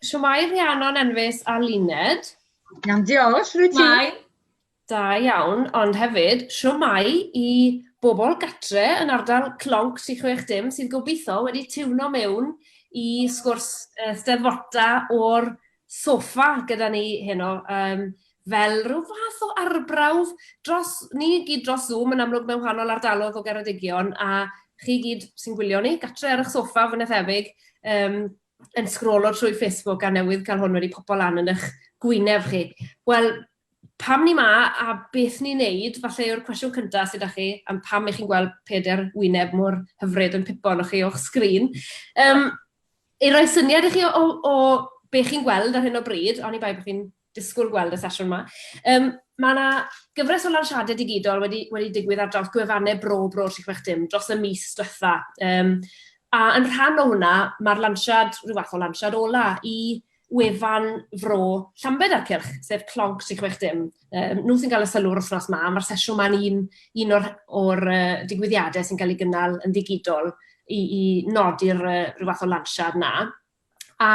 Siwmai Rhiannon Enfys a Luned. Iawn, diolch, rwy ti. Da iawn, ond hefyd, siwmai i bobl gatre yn ardal Clonc 360 sydd gobeithio wedi tiwno mewn i sgwrs steddfota o'r soffa gyda ni heno. Fel rhyw fath o arbrawf ni gyd dros Zoom yn amlwg mewn wahanol ardaloedd o Geredigion, a chi gyd sy'n gwylio ni, gatre ar eich soffa fy nethebyg, yn sgrolo trwy Facebook a newydd cael hwn wedi popo lan yn eich gwyneb chi. Wel, pam ni ma a beth ni'n neud, falle yw'r cwestiwn cyntaf sydd â chi, am pam ych chi'n gweld peder wyneb mor hyfryd yn pipon o'ch chi o'ch sgrin. I roi syniad i chi o beth chi'n gweld ar hyn o bryd, ond i bai bod chi'n disgwyl gweld y sesiwn yma. Mae yna gyfres o lansiadau digidol wedi digwydd ar draws gwefannau bro 360 dros y mis diwetha. A yn rhan o hwnna, mae'r lansiad, rhyw fath o lansiad ola i wefan fro Llambed ar Cylch, sef Clonc 360. Nhw sy'n cael y sylw'r wythnos yma, mae'r sesiwn yma'n un o'r digwyddiadau sy'n cael ei gynnal yn digidol i nodi'r rhyw fath o lansiad yna. A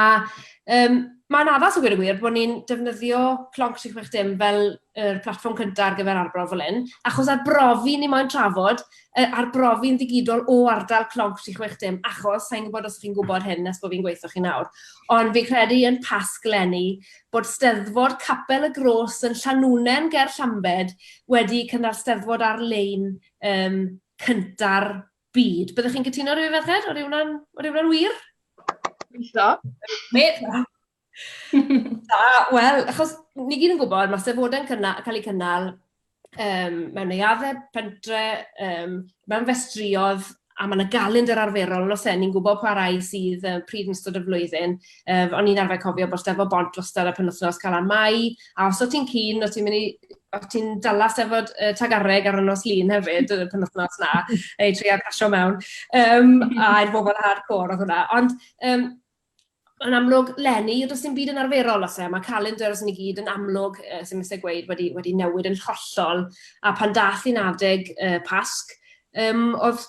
mae'n addas o gweud y gwir bod ni'n defnyddio Clonc 360 fel yr platfform cyntaf ar gyfer arbrof fel hyn, achos arbrofi ni moyn trafod, arbrofi'n digidol o ardal Clonc 360, achos sa'n gwybod os chi'n gwybod hyn nes bod fi'n gweithio chi nawr. Ond fi credu yn Pasglenni bod Steddfod Capel y Gros yn Llanwnen ger Llambed wedi cynnal steddfod ar-lein cynta'r byd. Byddwch chi'n cytuno rhywun ferched? O'r hwnna'n wir? Wel, achos ni gyd yn gwybod, mae steddfodau'n cael ei cynnal mewn neuaddau pentre, mewn festriodd, a mae yna galendar arferol, os ni'n gwybod pa rai sydd pryd yn ystod y flwyddyn. O'n i'n arfer cofio bod Steddfod Bont wastad a penwythnos Calan Mai, a os o ti'n keen, o ti'n dala Steddfod Tagarreg ar y nos Lun hefyd, y penwythnos na, ei trio casio mewn, a i'r bobl hardcore o hwnna. Ond yn amlwg, Lenni, does dim byd yn arferol os mae calendars ni gyd yn amlwg, sy'n mysau gweud, wedi newid yn hollol, a pan dath i'n adeg Pasg, oedd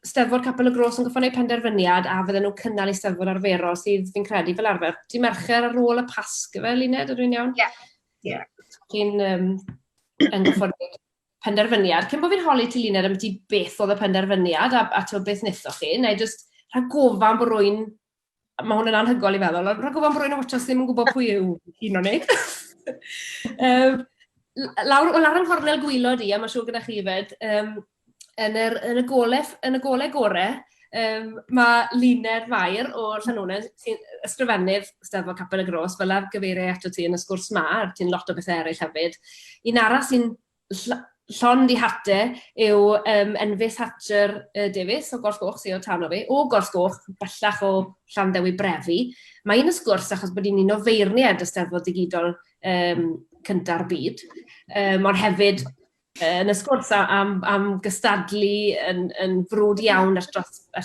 Steddfod Capel y Gros yn goffo wneud penderfyniad a fydden nhw'n cynnal i steddfod arferol sydd fi'n credu fel arfer. Ti'n mercher ar ôl y Pasg, fel Luned, ydw i'n iawn? Ie. Chi'n yn goffo wneud penderfyniad. Cyn bod fi'n holi ti Luned am ti beth oedd y penderfyniad a ti o beth wnaethoch chi, neu jyst rhaid gofan bod rwy'n, mae hwn yn anhygol i feddwl, ond rhaid gofan bod rwy'n o watchos ddim yn gwybod pwy yw un o'n ni. Lawr yng nghornel gwylod i, a mae'n siŵr gyda chi fed, yn y golau gore, mae Luned Fair o Llanwnen sy'n ysgrifennydd Steddfod Capel y Gros, fel ar gyfeiriau ato ti yn y sgwrs ma, ti'n lot o bethau eraill hefyd. Un arall sy'n llond i hate yw Enfys Hatcher Davies o Gorsgoch sy'n o tan o fi, o Gorsgoch, bellach o Llanddewi Brefi. Mae un y sgwrs achos bod ni'n un o feirniad y Steddfod digidol cynta'r byd, ond hefyd yn y sgwrs am gystadlu yn frwd iawn ers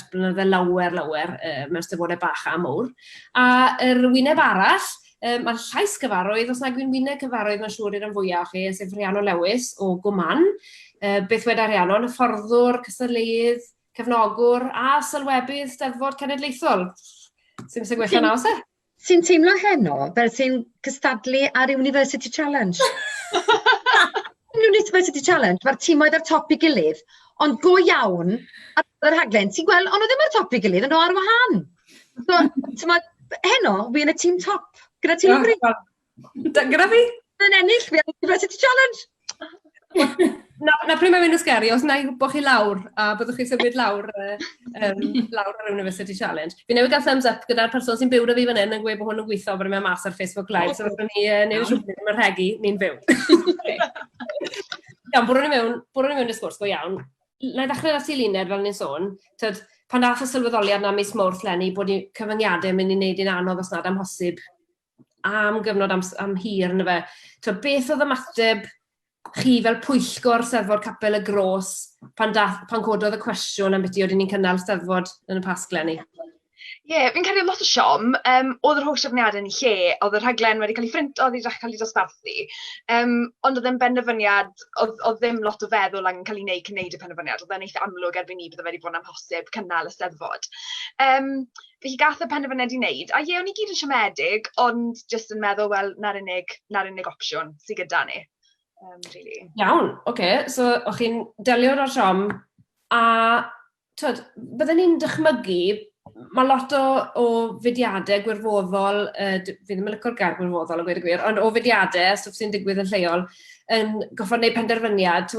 blynydde lawer mewn steddfodau bach a mawr. A yr wyneb arall, mae'n llais cyfarwydd, os nag yw'n wyneb cyfarwydd mae'n siŵr i'r yn fwyaf chi, sef Rhiannon Lewis o Gwman. Beth wedi Rhiannon, hyfforddwr, cystadleuedd, cefnogwr a sylwebydd Steddfod Cenedlaethol. Sy'n mysig gweithio nawr, se? Sy'n teimlo heno fel sy'n cystadlu ar University Challenge. University Challenge, mae'r tîmoedd ar top i gilydd, ond go iawn ar y rhaglen, ti'n gweld, ond o ddim ar top i gilydd, yn o ar wahân. Heno, fi yn y tîm top, gyda tîm o bryd. Gyda fi? Yn ennill fi ar University Challenge. Na pryd mae'n mynd o sgeri, os na i gwybod chi lawr, a byddwch chi symud lawr ar University Challenge. Fi newid gael thumbs up gyda'r person sy'n byw da fi fan hyn yn gweud bod hwn yn gweithio bod yn mas ar Facebook Live, so byddwn ni newid siwrnod yn yr rhegi, ni'n byw. Iawn, bwrwn ni mewn y sgwrs go iawn. Na i ddechrau ati Luned fel ni'n sôn, pan dath y sylweddoliad na mis Mawrth Lenni bod cyfyngiadau mynd i wneud i'n anodd os nad amhosib am gyfnod am hir yn y fe. Beth oedd ymateb chi fel pwyllgor Steddfod Capel y Gros pan cododd y cwestiwn am beth ydy ni'n cynnal Steddfod yn y Pasg Lenni? Fi'n credu lot o siom. Oedd yr holl trefniadau yn ei lle, oedd yr rhaglen wedi cael ei ffrint, oedd wedi cael ei dosbarthu. Ond oedd e'n benderfyniad, oedd ddim lot o feddwl yn cael ei wneud cyn wneud y penderfyniad. Oedd e'n eitha amlwg erbyn ni bydde wedi bod yn amhosib cynnal y Steddfod. Felly gath y penderfyniad i wneud. A o'n i gyd yn siomedig, ond jyst yn meddwl, wel, na'r unig opsiwn sydd gyda ni. Really. Iawn, oce. So, o'ch chi'n delio o'r siom, a bydden ni'n dychmygu, mae lot o fudiadau gwirfoddol, fi ddim yn licio'r gair gwirfoddol, a gweud y gwir, ond o fudiadau, stwff sy'n digwydd yn lleol, yn goffod wneud penderfyniad,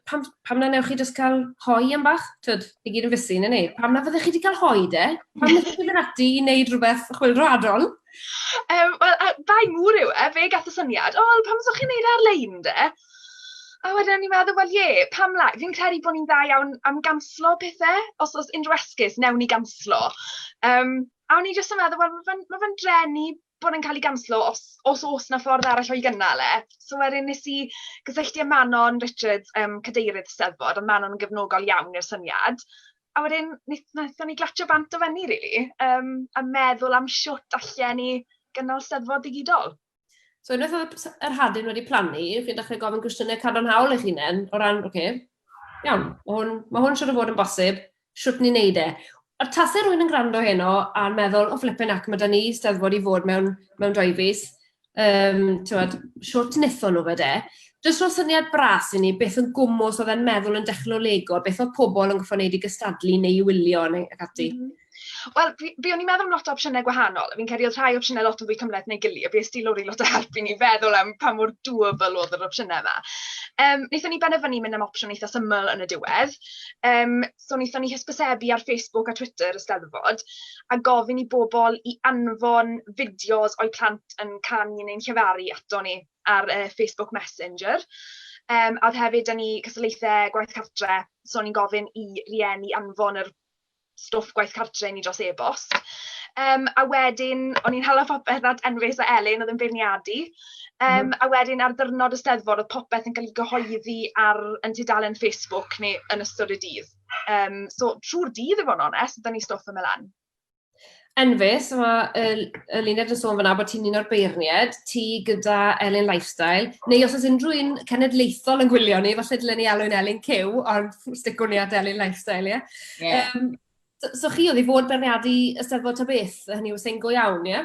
pam na newch chi just cael hoi am bach? I gyd yn fusu, neu ni? Pam na fyddech chi wedi cael hoi, de? Pam na fyddech chi ati i wneud rhywbeth chwilrodol? Wel, bai mwr yw fe gath y syniad, pam sa'ch chi'n neud ar-lein, de? A wedyn ni'n meddwl, wel pam lai? Fi'n credu bod ni'n dda iawn am ganslo pethau. Os oes unrhyw esgus, newn ni ganslo. A o'n i jyst yn meddwl, wel, mae fe'n drenu bod yn cael ei ganslo os na ffordd arall o'i gynnal e. So wedyn nes i gysylltu â Manon Richards, cadeirydd Steddfod, a Manon yn gefnogol iawn i'r syniad. A wedyn, wnaethon ni glatio bant o fyny, really, a meddwl am siwt allan ni gynnal Steddfod digidol. So, unwaith oedd yr hadyn wedi plannu, chi'n dechrau gofyn cwestiynau cadarnhaol eich hunain, o ran, iawn, mae hwn siwr o fod yn bosib, siwt ni'n neud e. O'r tasau rwy'n yn gwrando heno a'n meddwl, flippin' ac, mae da ni Steddfod i fod mewn 2 fis, siwt nithon nhw fyd e. Jyst ro'r syniad bras i ni, beth yn gwmws oedd e'n meddwl yn dechnolego, beth oedd pobl yn goffo wneud i gystadlu neu i wylio neu ac ati. Wel, fi o'n i'n meddwl am lot o opsiynau gwahanol. Fi'n credu oedd rhai opsiynau lot o fwy cymleth neu gilydd. Fi ysdi lori lot o help i ni feddwl am pa mor doable oedd yr opsiynau yma. Wnaethon ni benderfynu mynd am opsiwn eitha syml yn y diwedd. So wnaethon ni hysbysebu ar Facebook a Twitter y Steddfod a gofyn i bobl i anfon fideos o'i plant yn canu neu'n llefaru ato ni ar Facebook Messenger. A oedd hefyd yn ni cystadlaethau gwaith cartre, so ni'n gofyn i rieni anfon yr stwff gwaith cartre ni dros e-bost. A wedyn, o'n i'n hala popeth at Enfys a Elin, oedd yn beirniadu. A wedyn, ar ddyrnod y Steddfod, oedd popeth yn cael ei gyhoeddi yn tudalen Facebook neu yn ystod y dydd. So, trwy'r dydd, i fod yn onest, ydyn ni stwff yn Milan. Enfys, mae Luned yn sôn fyna bod ti'n un o'r beirniad, ti gyda Elin Lifestyle, neu os oes unrhyw un cenedlaethol yn gwylio ni, falle dylen ni alw'n Elin Cyw, ond sticwn ni at Elin Lifestyle, ie? Yeah. So chi oedd i fod beirniadu y Steddfod ta beth, hynny yw sy'n go iawn, ie?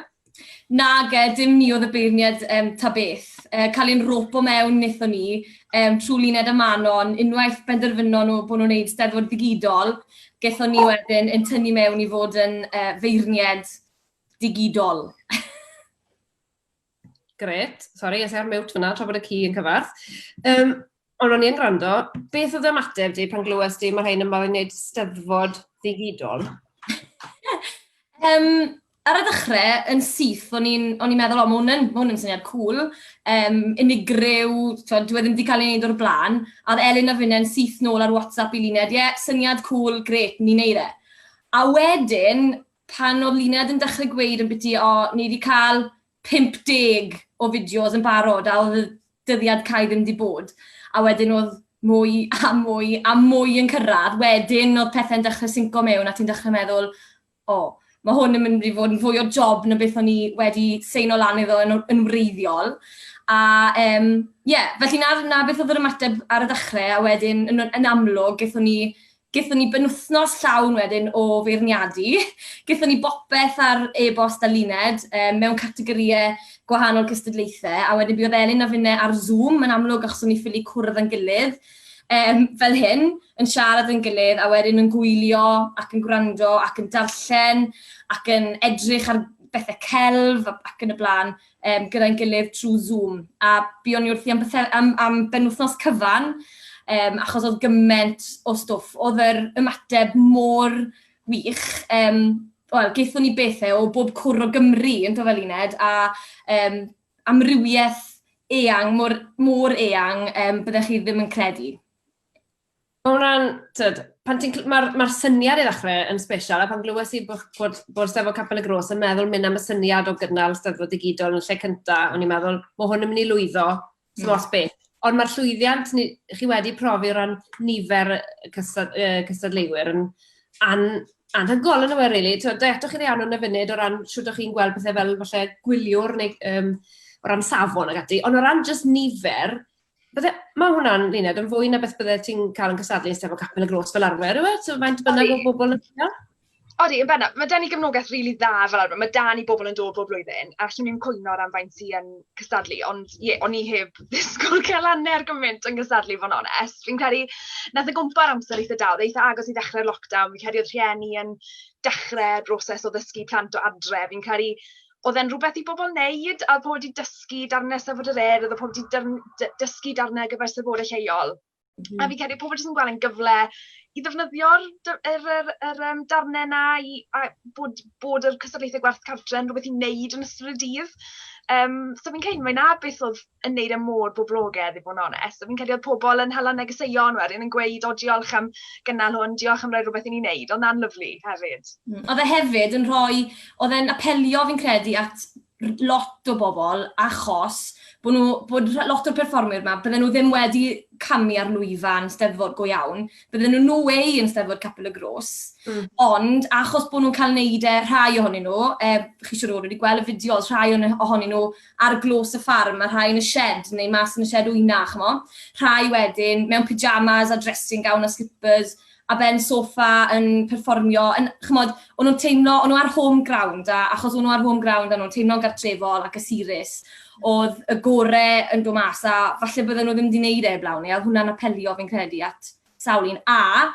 Nag, dim ni oedd y beirniad ta beth. Cael ein ropo mewn wnaethon ni, trwy Luned a Manon, unwaith benderfynon nhw bod nhw'n gwneud Steddfod digidol, gaethon ni wedyn yn tynnu mewn i fod yn feirniad digidol. Gret, sori, es ar mewt fyna, tra bod y ci yn cyfarth. Ond o'n i'n gwrando, beth oedd ymateb di pan glywes di mae'r rhain yn meddwl i wneud Steddfod digidol? Ar y dechrau, yn syth, o'n i'n meddwl, mae hwn yn syniad cool. Unigryw, dwi ddim wedi cael ei wneud o'r blaen. A oedd Elin a Fyna'n syth nôl ar WhatsApp i Luned, syniad cool, gret, ni'n neud e. A wedyn, pan oedd Luned yn dechrau gweud yn byti, ni wedi cael 50 o fideos yn barod, a oedd y dyddiad cael ddim wedi bod. A wedyn oedd mwy a mwy a mwy yn cyrraedd. Wedyn oedd pethau'n dechrau synco mewn a ti'n dechrau meddwl, mae hwn yn mynd i fod yn fwy o job na beth o'n i wedi seino lan iddo yn wreiddiol. A felly na beth oedd yr ymateb ar y dechrau a wedyn yn amlwg gaethon ni benwthnos llawn wedyn o feirniadu. Gaethon ni bopeth ar e-bost a Luned mewn categoriau gwahanol cystadlaethau, a wedyn bydd Elin a Fyna ar Zoom, yn amlwg achos o'n i ffili cwrdd yn gilydd, fel hyn, yn siarad yn gilydd, a wedyn yn gwylio ac yn gwrando ac yn darllen ac yn edrych ar bethau celf ac yn y blaen gyda'n gilydd trwy Zoom. A buon ni wrthi am benwthnos cyfan, achos oedd gymaint o stwff. Oedd yr ymateb mor wych. Gaethon ni bethau o bob cwr o Gymru yn to fel Luned, a amrywiaeth eang, mor eang, byddech chi ddim yn credu. Mae'r syniad i ddechrau yn special, a pan glywes i bod Steddfod Capel y Gros yn meddwl mynd am y syniad o gynnal Steddfod digidol yn lle cyntaf, o'n i'n meddwl, mae hwn yn mynd i lwyddo, os beth. Ond mae'r llwyddiant chi wedi profi o ran nifer cystadleuwyr yn anhygol yn yw, really. Detoch chi ddianw yn y funud o ran siwt o'ch chi'n gweld pethau fel falle gwyliwr neu o ran safon ag ati, ond o ran just nifer, mae hwnna'n Luned yn fwy na beth bydde ti'n cael yn cysadlu yn Steddfod Capel y Gros fel arfer, yw e? So faint bynnag o bobl yn cael? Odi, yn bennaf, mae da ni gefnogaeth rili dda fel arfer. Mae da ni bobl yn dod bob blwyddyn, a allwn ni'n cwyno ar faint sy'n cystadlu, ond o'n i heb ddisgwyl cael anner gymaint yn cystadlu, fo'n onest. Fi'n credu, nath y gwmpa'r amser eitha dawdd, eitha agos i ddechrau'r lockdown, fi'n credu oedd rhieni yn dechrau'r broses o ddysgu plant o adre, fi'n credu, oedd e'n rhywbeth i bobl wneud, a pobl wedi dysgu darnau Steddfod yr Urdd, oedd pobl wedi dysgu darnau gyfer Steddfodau lleol. A fi'n credu pobl jyst yn gweld yn gyfle i ddefnyddio'r darnau yna, bod yr cystadlaethau gwerth cartre yn rhywbeth i wneud yn ystod y dydd. So fi'n credu, mae'n beth oedd yn wneud y môr boblogaidd, i bod yn onest. So fi'n credu oedd pobl yn hala negeseuon wedyn yn gweud, o diolch am gynnal hwn, diolch am roi rhywbeth i ni wneud. Oedd na'n lyflu hefyd. Oedd e hefyd yn oedd e'n apelio fi'n credu at lot o bobl achos bod lot o'r perfformwyr yma, bydden nhw ddim wedi camu ar lwyfan Steddfod go iawn, bydden nhw no way yn Steddfod Capel y Gros, ond achos bod nhw'n cael neud rhai ohonyn nhw, chi siwr wedi gweld y fideos, rhai ohonyn nhw ar glos y ffarm, a rhai yn y shed, neu mas yn y shed wyna, rhai wedyn mewn pyjamas a dressing gown a slippers, a ben soffa yn perfformio, chymod, o'n nhw'n teimlo, o'n nhw ar home ground, a achos o'n nhw ar home ground, o'n nhw'n teimlo'n gartrefol ac ysirus, oedd y gorau yn dod mas, a falle bydden nhw ddim wedi gwneud blawn ni, a hwnna'n apelio fi'n credu at sawl un. A,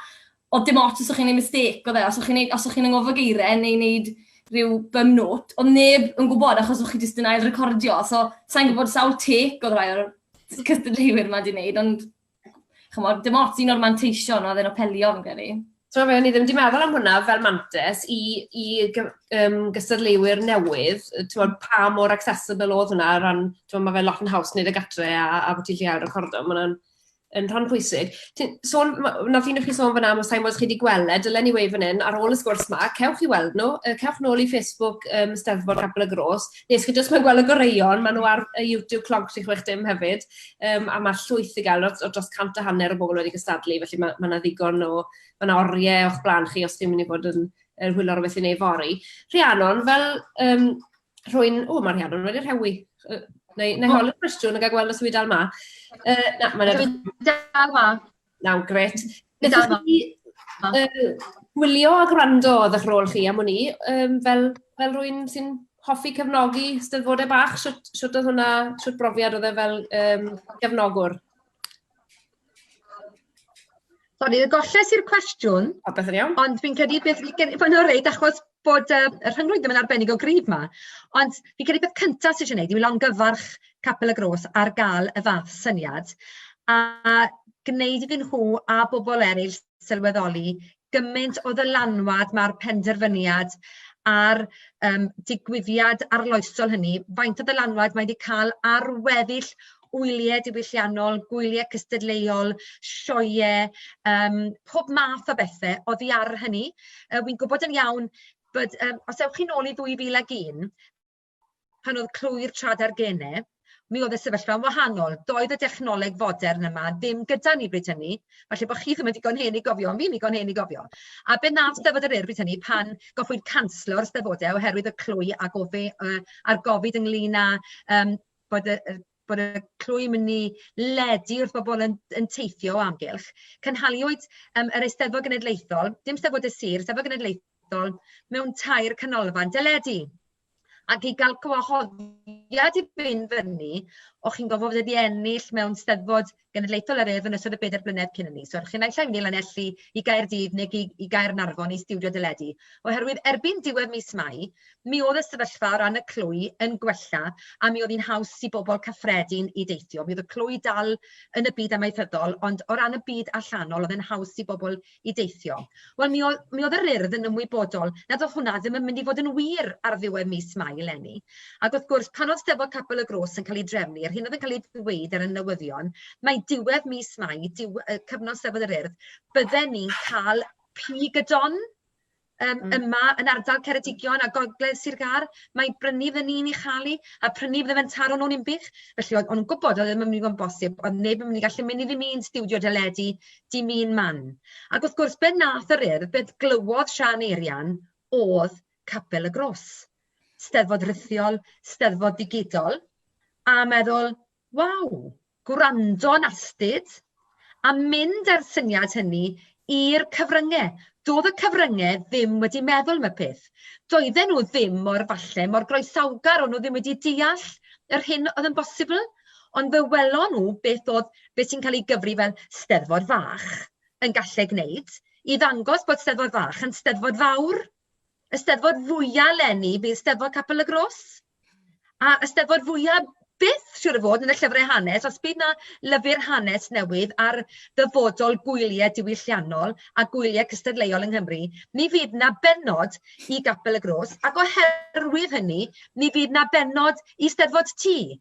oedd dim ots os o'ch chi'n gwneud mistake, oedd e, os o'ch chi'n angofo geirau neu wneud rhyw bum note, oedd neb yn gwybod achos o'ch chi jyst yn ail recordio, so sa'n gwybod sawl take oedd rai o'r cystadleuwyr yma wedi gwneud, ond chymod, dim ots un o'r manteision oedd e'n apelio fi'n credu. So fe, ni ddim wedi meddwl am hwnna fel mantes i gystadleuwyr newydd, pa mor accessible oedd hwnna, mae fe lot yn haws wneud y gatre a bod ti'n lleol recordo, mae hwnna'n yn rhan pwysig. Nath un o'ch chi sôn fyna, mae sa'n modd chi wedi gweld, dylen ni wei fan hyn, ar ôl y sgwrs yma, cewch i weld nhw, cewch nôl i Facebook Steddfod Capel y Gros, nes chi jyst mae'n gweld y goreion, maen nhw ar YouTube Clonc 65 hefyd, a mae llwyth i gael o dros 150 o bobl wedi gystadlu, felly mae yna ddigon o oriau o'ch blaen chi os ti'n mynd i bod yn hwylo rhywbeth i wneud fori. Rhiannon, fel rhywun, mae Rhiannon wedi rhewi. Neu holi'r cwestiwn ag a gweld os ydw i dal ma. Dal ma. Naw, gret. Nethon chi gwylio a gwrando oedd eich rôl chi am hwnni, fel rhywun sy'n hoffi cefnogi Steddfodau bach, sut oedd hwnna, sut brofiad oedd e fel gefnogwr? Sori, golles i'r cwestiwn, Beth yn iawn. ond fi'n credu beth fan nhw'n reid achos bod y rhyngrwyd ddim yn arbennig o gryf yma. Ond fi'n credu beth cyntaf sydd eisiau gwneud yw longyfarch Capel y Gros ar gael y fath syniad a gwneud iddyn nhw a bobl eraill sylweddoli gymaint o ddylanwad mae'r penderfyniad a'r digwyddiad arloesol hynny, faint o ddylanwad mae wedi cael ar weddill wyliau diwylliannol, gwyliau cystadleuol, sioeau, pob math o bethau oddi ar hynny. Wy'n gwybod yn iawn bod, os ewch chi nôl i 2001, pan oedd clwy'r tradargenau, mi oedd y sefyllfa'n wahanol. Doedd y dechnoleg fodern yma ddim gyda ni bryd hynny, felly bod chi ddim yn digon hen i gofio, ond fi'n digon hen i gofio. A be nath Steddfod yr Urdd bryd hynny pan goffwyd canslo'r Steddfodau oherwydd y clwy a'r gofid ynglyn â bod y clwy mynd i ledu wrth bobl yn teithio o amgylch, cynhaliwyd yr Eisteddfod Genedlaethol, dim Steddfod y Sir, Eisteddfod Genedlaethol, mewn tair canolfan deledu. Ac i gael gwahoddiad i fynd fyny, o'ch chi'n gofod wedi ennill mewn Steddfod Genedlaethol yr Urdd yn ystod y 4 blynedd cyn hynny. So, chi'n naill ai mynd i Lanelli i Gaerdydd neu i Gaernarfon i stiwdio deledu. Oherwydd erbyn diwedd mis Mai, mi oedd y sefyllfa o ran y clwy yn gwella a mi oedd hi'n haws i bobl cyffredin i deithio. Mi oedd y clwy dal yn y byd amaethyddol, ond o ran y byd allanol oedd yn haws i bobl i deithio. Wel, mi oedd yr Urdd yn ymwybodol nad oedd hwnna ddim yn mynd i fod yn wir ar ddiwedd mis Mai eleni. Ac wrth gwrs, pan oedd Steddfod Capel y Gros yn cael ei drefnu, yr hyn oedd yn cael ei ddweud ar y newyddion, mae diwedd mis Mai, cyfnod Steddfod yr Urdd, bydden ni'n cael pigydon yma yn ardal Ceredigion a gogledd Sir Gar, mae brynu fy ni'n ei chalu a prynu fydde fe'n taro nhw'n umbych. Felly o'n nhw'n gwybod oedd ddim yn mynd i fod yn bosib, oedd neb yn mynd i gallu mynd i ddim un stiwdio deledu dim un man. Ac wrth gwrs, beth nath yr urdd, beth glywodd Sian Eirian oedd Capel y Gros. Steddfod rithiol, steddfod digidol, a meddwl, waw, gwrando'n astyd, a mynd â'r syniad hynny i'r cyfryngau. Doedd y cyfryngau ddim wedi meddwl am y peth. Doedden nhw ddim falle mor groesawgar, o'n nhw ddim wedi deall yr hyn oedd yn bosibl, ond fe welon nhw beth sy'n cael ei gyfri fel steddfod fach yn gallu gwneud, i ddangos bod steddfod fach yn steddfod fawr. Y steddfod fwyaf leni bydd steddfod Capel y Gros. A y steddfod fwyaf byth siwr o fod yn y llyfrau hanes, os bydd na lyfr hanes newydd ar ddyfodol gwyliau diwylliannol a gwyliau cystadleuol yng Nghymru, ni fydd na benod i Capel y Gros, ac oherwydd hynny, ni fydd na benod i Steddfod T.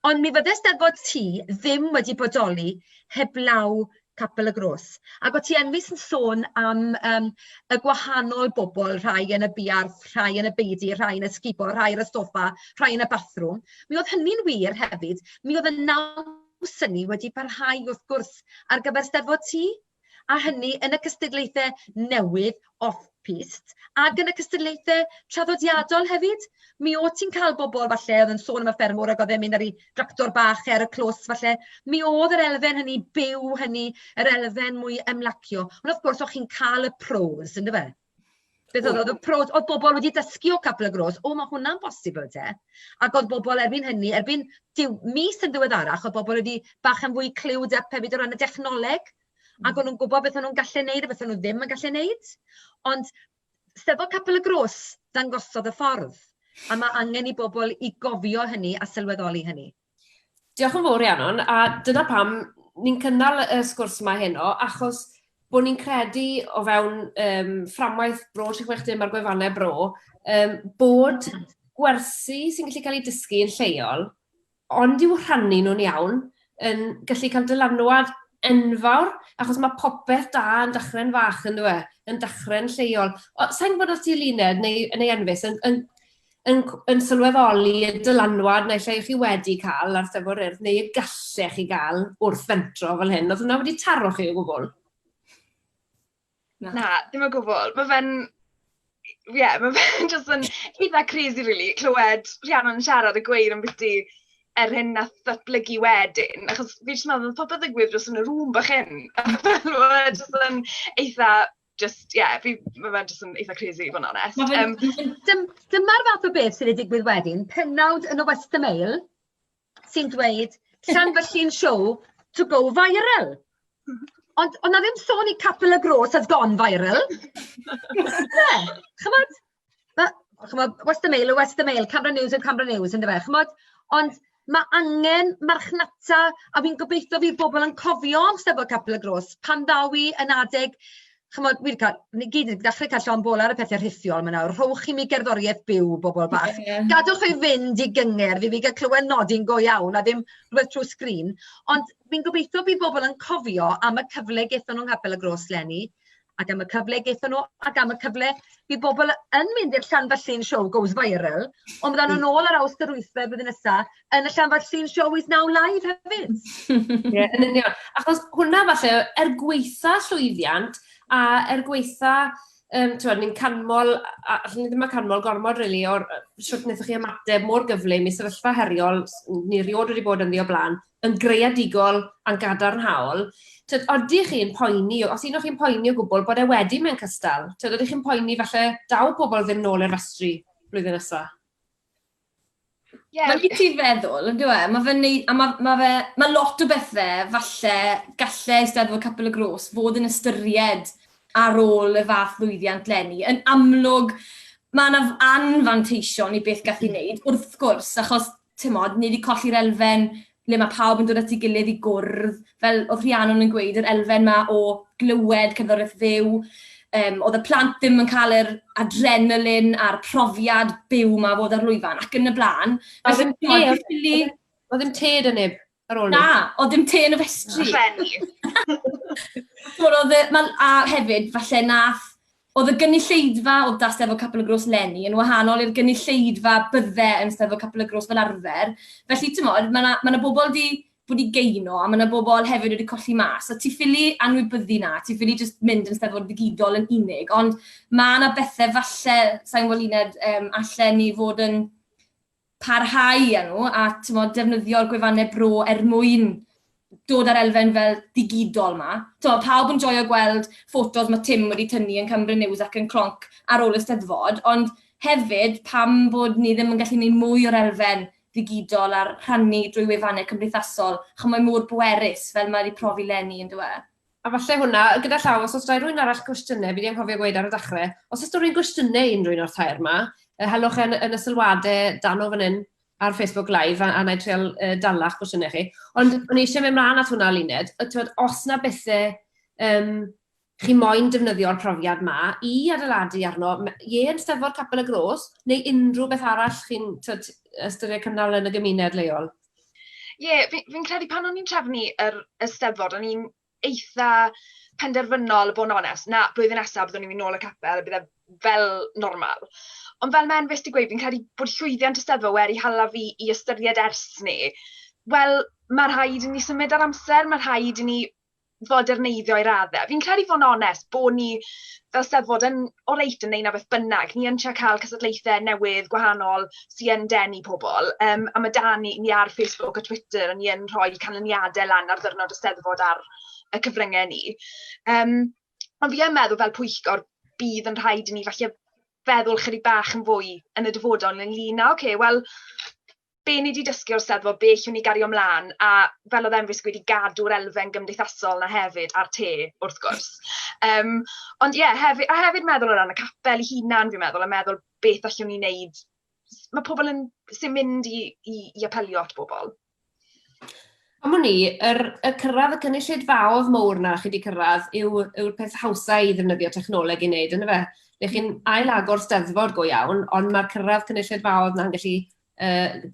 Ond mi fydde Steddfod T ddim wedi bodoli heblaw Capel y Gros. Ac o ti Envis yn sôn am y gwahanol bobl, rhai yn y biarth, rhai yn y beidi, rhai yn y sgibo, rhai yn y stoffa, rhai yn y bathroom. Mi oedd hynny'n wir hefyd. Mi oedd y naws hynny wedi parhau wrth gwrs ar gyfer Steddfod T, a hynny yn y cystadlaethau newydd off-piste, ac yn y cystadlaethau traddodiadol hefyd. Mi oedd ti'n cael bobl falle oedd yn sôn am y ffermwr ac oedd e'n mynd ar ei tractor bach ar y clos falle. Mi oedd yr elfen hynny byw hynny, yr elfen mwy ymlacio. Ond wrth gwrs, o'ch chi'n cael y pros, ynddo fe? Beth oedd y pros? Oedd bobl wedi dysgu o Capel y Gros, o, mae hwnna'n bosibl te. Ac oedd bobl erbyn hynny, mis yn ddiweddarach, oedd bobl wedi bach yn fwy clywed up hefyd o ran y dechnoleg. Ac o'n nhw'n gwybod beth o'n nhw'n gallu neud a beth o'n nhw ddim yn gallu neud. Ond Steddfod Capel y Gros dangosodd y ffordd. A mae angen i bobl i gofio hynny a sylweddoli hynny. Diolch yn fawr iawn, a dyna pam ni'n cynnal y sgwrs yma heno, achos bod ni'n credu o fewn fframwaith Bro 360 ar gwefannau Bro, bod gwersi sy'n gallu cael ei dysgu yn lleol, ond i'w rhannu nhw'n iawn, yn gallu cael dylanwad enfawr, achos mae popeth da yn dechrau'n fach yn dweud, yn dechrau'n lleol. Sa'n gwybod os ti Luned neu Envis yn sylweddoli y dylanwad neu lle chi wedi cael ar Steddfod Urdd, neu y gallech chi gael wrth fentro fel hyn. Oedd hwnna wedi taro chi o gwbl? Na, ddim o gwbl. Mae fe'n just yn eitha crazy, really, clywed Rhiannon yn siarad y gweir yn byti hyn nath ddatblygu wedyn, achos fi jyst meddwl, popeth ddigwydd dros yn y rŵm bach hyn. Mae jyst yn eitha, mae jyst yn eitha crazy, i fod yn onest. Dyma'r fath o beth sydd wedi digwydd wedyn, penawd yn y West Mail sy'n dweud, Llanfyllin show to go viral. Ond na ddim sôn i Capel y Gros has gone viral. Chymod, West Mail, Camera News and Camera News, ynddo fe. Chymod, ond mae angen marchnata, a fi'n gobeithio fydd bobl yn cofio am Steddfod Capel y Gros, pan dawi yn adeg, chymod, ni gyd yn dechrau cael Sion Bol ar y pethau rhithiol, mae nawr, rhowch i mi gerddoriaeth byw, bobl bach. Gadwch chi fynd i gynger, fi gael clywed nodi'n go iawn, a ddim rhywbeth trwy sgrin. Ond fi'n gobeithio bydd bobl yn cofio am y cyfle gaethon nhw'n Capel y Gros leni, ac am y cyfle gaethon nhw, ac am y cyfle bydd bobl yn mynd i'r Llanfyllin show goes viral, ond bydden nhw'n ôl ar Awst yr Wythfed blwyddyn nesaf, yn y Llanfyllin show is now live hefyd. Yn union. Achos hwnna falle, gweitha llwyddiant, a gweitha, ni'n canmol, allan ni ddim yn canmol gormod, really, o'r siwrt wnaethoch chi ymateb mor gyflym i sefyllfa heriol, ni riod wedi bod yn ddi o blaen, yn greadigol a'n gadarnhaol. Ydych chi'n poeni, os un o'ch chi'n poeni o gwbl bod e wedi mewn cystal, ydych chi'n poeni falle daw pobl ddim nôl i'r restri blwyddyn nesaf? Mae'n byd ti'n feddwl, ynddo e? Mae lot o bethau falle gallai Steddfod Capel y Gros fod yn ystyried ar ôl y fath lwyddiant leni. Yn amlwg, mae yna anfanteision i beth gath i wneud, wrth gwrs, achos, ni wedi colli'r elfen le mae pawb yn dod at ei gilydd i gwrdd, fel oedd Rhiannon yn gweud, yr elfen yma o glywed cerddoriaeth fyw, oedd y plant ddim yn cael yr adrenalin a'r profiad byw yma fod ar lwyfan, ac yn y blaen. Oedd ddim te dy neb ar ôl ni? Na, oedd ddim te yn y festri. A hefyd, falle nath oedd y gynulleidfa o da Steddfod Capel y Gros Lenni yn wahanol i'r gynulleidfa bydde yn Steddfod Capel y Gros fel arfer. Felly, ti'n modd, mae yna bobl wedi geuno, a mae yna bobl hefyd wedi colli mas. A ti ffili anwybyddu na, ti ffili just mynd yn Steddfod digidol yn unig. Ond mae yna bethau falle, sa'n Walined, allan ni fod yn parhau â nhw, a ti'n modd, defnyddio'r gwefannau bro mwyn dod ar elfen fel digidol ma. Pawb yn joio gweld ffotos mae Tim wedi tynnu yn Cymru News ac yn clonc ar ôl y Steddfod, ond hefyd pam bod ni ddim yn gallu gwneud mwy o'r elfen digidol ar rhannu drwy wefannau cymdeithasol, chyn mae mor bwerus fel mae wedi profi Lenni yn dweud. A falle hwnna, gyda llaw, os oes rhywun arall gwestiynau, fi wedi anghofio gweud ar y dechrau, os oes rhywun gwestiynau unrhyw o'r tair yma, halwch yn y sylwadau dan o fan hyn ar Facebook Live, a na i trial dalach gwestiynau chi. Ond o'n i eisiau mynd mlaen at hwnna, Luned, os na bethau chi moyn defnyddio'r profiad ma i adeiladu arno, yn Steddfod Capel y Gros, neu unrhyw beth arall chi'n ystyried cynnal yn y gymuned leol? Fi'n credu pan o'n i'n trefnu yr Steddfod, o'n i'n eitha penderfynol, bod yn onest, na blwyddyn nesaf byddwn i'n mynd nôl y capel, a bydde fel normal. Ond fel men fes ti gweud, fi'n credu bod llwyddiant y Steddfod wedi hala fi i ystyried ers ni. Wel, mae rhaid i ni symud ar amser, mae rhaid i ni foderneidio i raddau. Fi'n credu fo'n onest bod ni fel Steddfod yn o reit yn neud na beth bynnag. Ni yn trio cael cysadlaethau newydd, gwahanol, sy'n denu pobl. A mae da ni ar Facebook a Twitter, a ni yn rhoi canlyniadau lan ar ddyrnod y Steddfod ar y cyfryngau ni. Ond fi yn meddwl fel pwyllgor bydd yn rhaid i ni falle feddwl chydig bach yn fwy yn y dyfodol ynglyn â, wel, be ni wedi dysgu o'r Steddfod, be allwn ni gario ymlaen, a fel oedd Enfys wedi gadw'r elfen gymdeithasol na hefyd ar te, wrth gwrs. Ond hefyd meddwl o ran y capel i hunan, fi'n meddwl, a meddwl beth allwn ni wneud. Mae pobl sy'n mynd i apelio at bobl. Am hwnni, y cyrraedd y cynulleidfaoedd mowr na chi wedi cyrraedd yw'r peth hawsa i ddefnyddio technoleg i wneud, yna fe? Lle chi'n ail-agor Steddfod go iawn, ond mae'r cyrraedd cynulleidfaoedd na'n gallu chi'n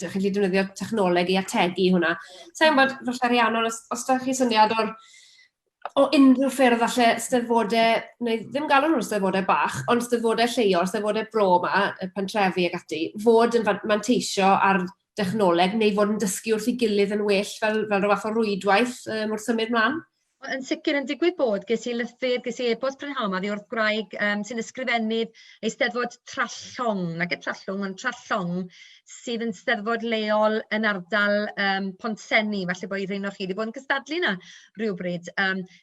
defnyddio technoleg i ategu hwnna. Sa'n bod, falle Rhiannon, os da chi syniad o unrhyw ffyrdd falle Steddfodau, neu ddim galw nhw'n Steddfodau bach, ond Steddfodau lleol, Steddfodau bro yma, pentrefi ag ati, fod yn manteisio ar dechnoleg neu fod yn dysgu wrth ei gilydd yn well fel rhyw fath o rwydwaith wrth symud mlaen? Yn sicr yn digwydd bod, ges i e-bost prynhawn ma wrth gwraig sy'n ysgrifennydd ei Steddfod Trallwng, nag e Trallwng, ond Trallwng, sydd yn Steddfod leol yn ardal Pontsenni, falle bod rhain o'r chi wedi bod yn cystadlu na rhywbryd.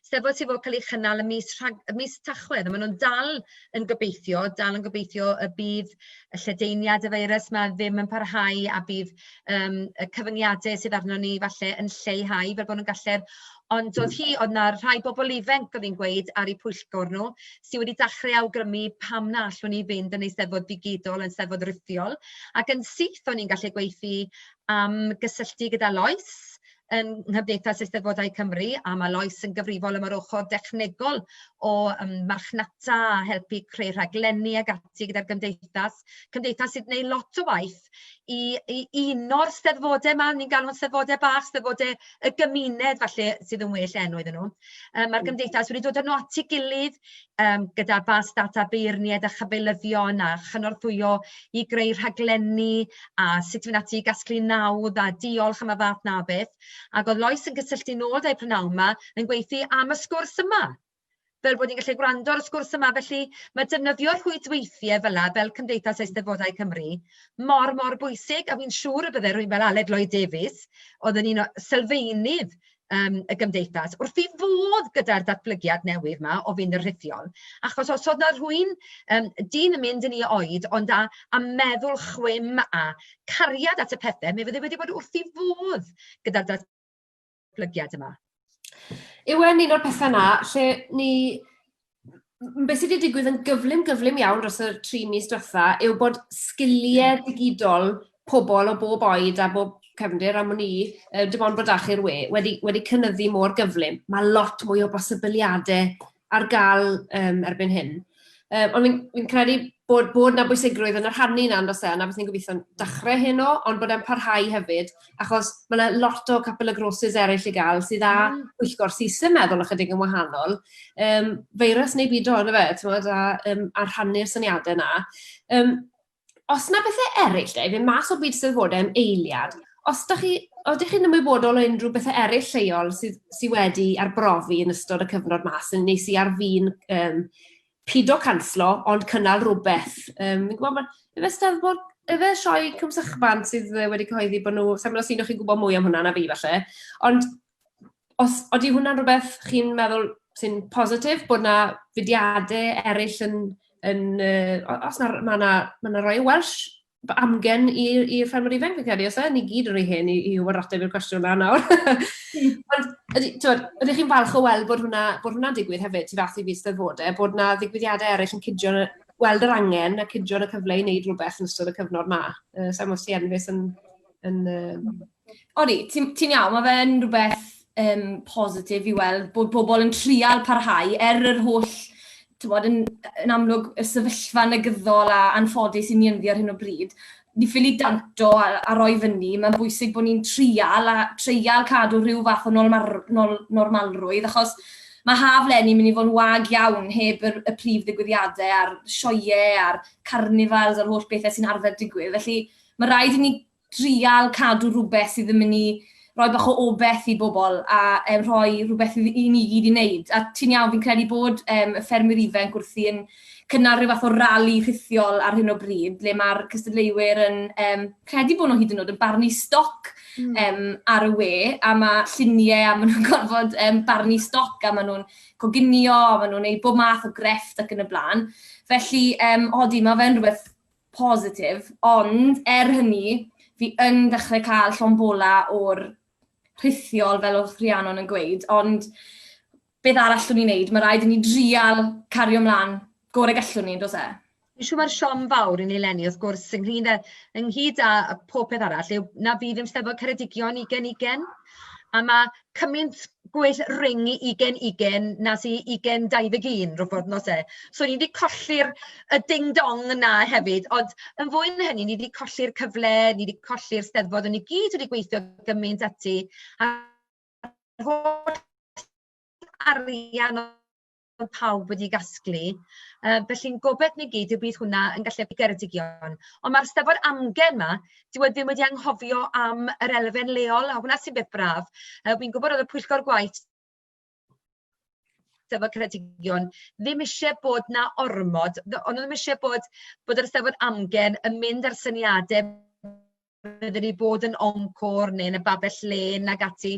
Steddfod sydd fod cael ei chynnal ym mis Tachwedd, a maen nhw'n dal yn gobeithio y bydd y lledaeniad y feirws yma ddim yn parhau, a bydd y cyfyngiadau sydd arno ni falle yn lleihau fel bod nhw'n gallu'r. Ond oedd na rhai bobl ifanc oedd hi'n gweud ar eu pwyllgor nhw sydd wedi dechrau awgrymu pam na allwn ni fynd yn ei Steddfod digidol yn Steddfod rithiol. Ac yn syth o'n i'n gallu gweithio am gysylltu gyda Lois yn Nghymdeithas Eisteddfodau Cymru, a mae Lois yn gyfrifol am yr ochr dechnegol o marchnata a helpu creu rhaglenni ag ati gyda'r gymdeithas. Cymdeithas sydd wneud lot o waith i uno'r Steddfodau yma, ni'n galw'n Steddfodau bach, Steddfodau y gymuned falle sydd yn well enw iddyn nhw. Mae'r gymdeithas wedi dod yn at ei gilydd gyda bas data beirniaid a chyfeilyddion a chynorthwyo i greu rhaglenni a sut fy'n ati i gasglu nawdd a diolch am y fath na beth. Ac oedd Lois yn gysylltu nôl da'i prynawn yma yn gweithio am y sgwrs yma. Fel bod ni'n gallu gwrando ar y sgwrs yma, felly mae defnyddio'r rhwydweithiau fel Cymdeithas Eisteddfodau Cymru mor bwysig, a fi'n siŵr y bydde rhywun fel Aled Lloyd Davies, oedd yn un o sylfaenydd y gymdeithas, wrth i fodd gyda'r datblygiad newydd yma o fynd yn rhithiol. Achos os oedd na rhywun dyn yn mynd yn ei oed, ond a meddwl chwym a cariad at y pethau, mi fydde wedi bod wrth i fodd gyda'r datblygiad yma. Yw e'n un o'r pethau yna, lle beth sydd wedi digwydd yn gyflym iawn dros y 3 mis diwetha, yw bod sgiliau digidol pobl o bob oed a bob cefndir am ni, dim ond bod achu'r wedi cynyddu mor gyflym. Mae lot mwy o bosibiliadau ar gael erbyn hyn. Ond fi'n credu bod na bwysigrwydd yn yr rhannu na, ond os e, na beth ni'n gobeithio'n dechrau heno, ond bod e'n parhau hefyd, achos mae yna lot o capel y grosses eraill i gael sydd â pwyllgor system meddwl ychydig yn wahanol. Feirws neu byd o'n fe, a rhannu'r syniadau yna. Os na bethau eraill, fe mas o byd sylfodau am eiliad, os ydych chi'n ymwybodol o unrhyw bethau eraill lleol sydd wedi arbrofi yn ystod y cyfnod mas, yn nes i ar fi'n pido canslo, ond cynnal rhywbeth. Fi'n gwybod, efe sioi cymsychban sydd wedi cyhoeddi bod nhw, sef os un o'ch chi'n gwybod mwy am hwnna na fi falle, ond os ydy hwnna'n rhywbeth chi'n meddwl sy'n positif, bod na fudiadau eraill os mae yna rhoi Welsh amgen i'r ffermwyr ifanc fi'n credu, os ni gyd yn ei hyn i wyrateb i'r cwestiwn yna nawr. Ond ydych chi'n falch o weld bod hwnna'n digwydd hefyd, ti fath i fi steddfodau, bod na ddigwyddiadau eraill yn cydio weld yr angen a cydio y cyfle i wneud rhywbeth yn ystod y cyfnod ma. Sa'n mwyn ti Enfys yn... Odi, ti'n iawn, mae fe'n rhywbeth positif i weld bod bobl yn trial parhau yr holl yn amlwg y sefyllfa negyddol a anffodus i ni ynddi ar hyn o bryd. Ni ffili danto a roi fyny, mae'n bwysig bod ni'n treial cadw rhyw fath o normalrwydd, achos mae haf lenni mynd i fod yn wag iawn heb y prif ddigwyddiadau a'r sioeau a'r carnifals a'r holl bethau sy'n arfer digwydd. Felly mae rhaid i ni trial cadw rhywbeth sydd yn mynd i rhoi bach o obeth i bobl a rhoi rhywbeth i ni gyd i wneud. A ti'n iawn, fi'n credu bod y ffermwyr ifanc wrthi yn cynnal rhyw fath o rali rhithiol ar hyn o bryd, le mae'r cystadleuwyr yn credu bod nhw hyd yn oed yn barnu stoc ar y we, a mae lluniau, a maen nhw'n gorfod barnu stoc, a maen nhw'n coginio, a maen nhw'n gwneud bob math o grefft ac yn y blaen. Felly, odi, mae fe'n rhywbeth positif, ond hynny, fi yn dechrau cael llombola o'r rhithiol fel oedd Rhiannon yn gweud, ond beth arall llwn ni'n neud? Mae rhaid i ni drial cario ymlaen gorau gallwn ni, dos e? Fi'n siŵr mae'r siom fawr i ni Lenni, wrth gwrs, ynghyd â pob peth arall, na fydd yn steddfod Ceredigion 2020, a mae cymaint gwell ring i 2020 na sy 2021 rhywbeth nos e. So ni wedi colli'r ding-dong yna hefyd, ond yn fwy na hynny, ni wedi colli'r cyfle, ni wedi colli'r steddfod, ni gyd wedi gweithio gymaint ati, a'r holl arian o pawb wedi gasglu, felly'n gobeith ni gyd yw bydd hwnna yn gallu Geredigion. Ond mae'r steddfod amgen yma, dyw e ddim wedi anghofio am yr elfen leol, a hwnna sy'n beth braf. Fi'n gwybod oedd y pwyllgor gwaith steddfod Ceredigion ddim eisiau bod na ormod, ond ddim eisiau bod yr steddfod amgen yn mynd ar syniadau bydde ni bod yn Oncor neu yn y Babell Len ac ati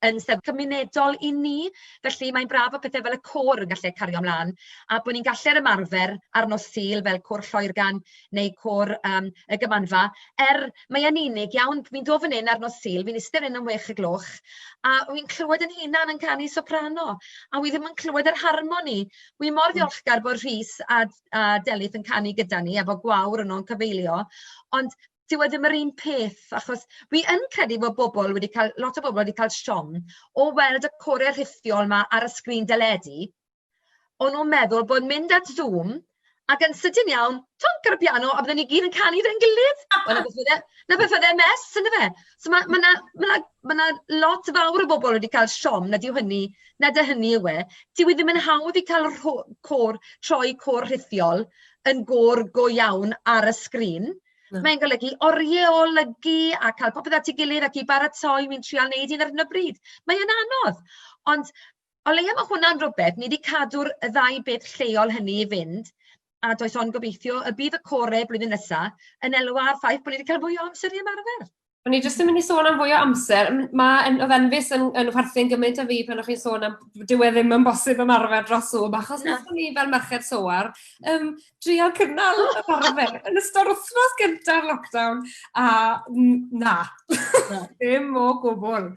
yn steddfod cymunedol i ni. Felly mae'n braf o pethau fel y côr yn gallu cario ymlaen, a bod ni'n gallu'r ymarfer ar nos Sul fel Côr Lloergan neu Côr y Gymanfa. Mae yn unig iawn, fi'n dod fan hyn ar nos Sul, fi'n eistedd yn 6:00, a fi'n clywed yn hunan yn canu soprano, a wi ddim yn clywed yr harmoni. Wi mor ddiolchgar bod Rhys a Delyth yn canu gyda ni, efo Gwawr yno'n cyfeilio, ond dyw e ddim yr un peth, achos wi yn credu bod lot o bobl wedi cael siom o weld y corau rhithiol yma ar y sgrin deledu, ond nhw'n meddwl bod mynd at Zoom ac yn sydyn iawn, tonc ar y piano, a byddwn ni gyd yn canu da'n gilydd. Na beth oedd MS, yna fe. So mae lot fawr o bobl wedi cael siom, na dy hynny yw e. Dyw e ddim yn hawdd i cael troi côr rhithiol yn côr go iawn ar y sgrin. Mae'n golygu oriau o olygu a cael popeth at ei gilydd ac i baratoi, mi'n trial wneud un ar hyn o bryd. Mae'n anodd. Ond o leia mae hwnna'n rhywbeth, ni wedi cadw'r ddau beth lleol hynny i fynd, a does o'n gobeithio y bydd y corau blwyddyn nesaf yn elw ar ffaith bod ni wedi cael fwy o amser i ymarfer. O'n i jyst yn mynd i sôn am fwy o amser. Oedd Enfys yn chwerthu'n gymaint o fi pan o'ch chi'n sôn am dyw e ddim yn bosib ymarfer dros Zoom, achos wnaethon ni fel merched sowar drial cynnal ymarfer yn ystod wythnos gyntaf lockdown, a na, ddim o gwbl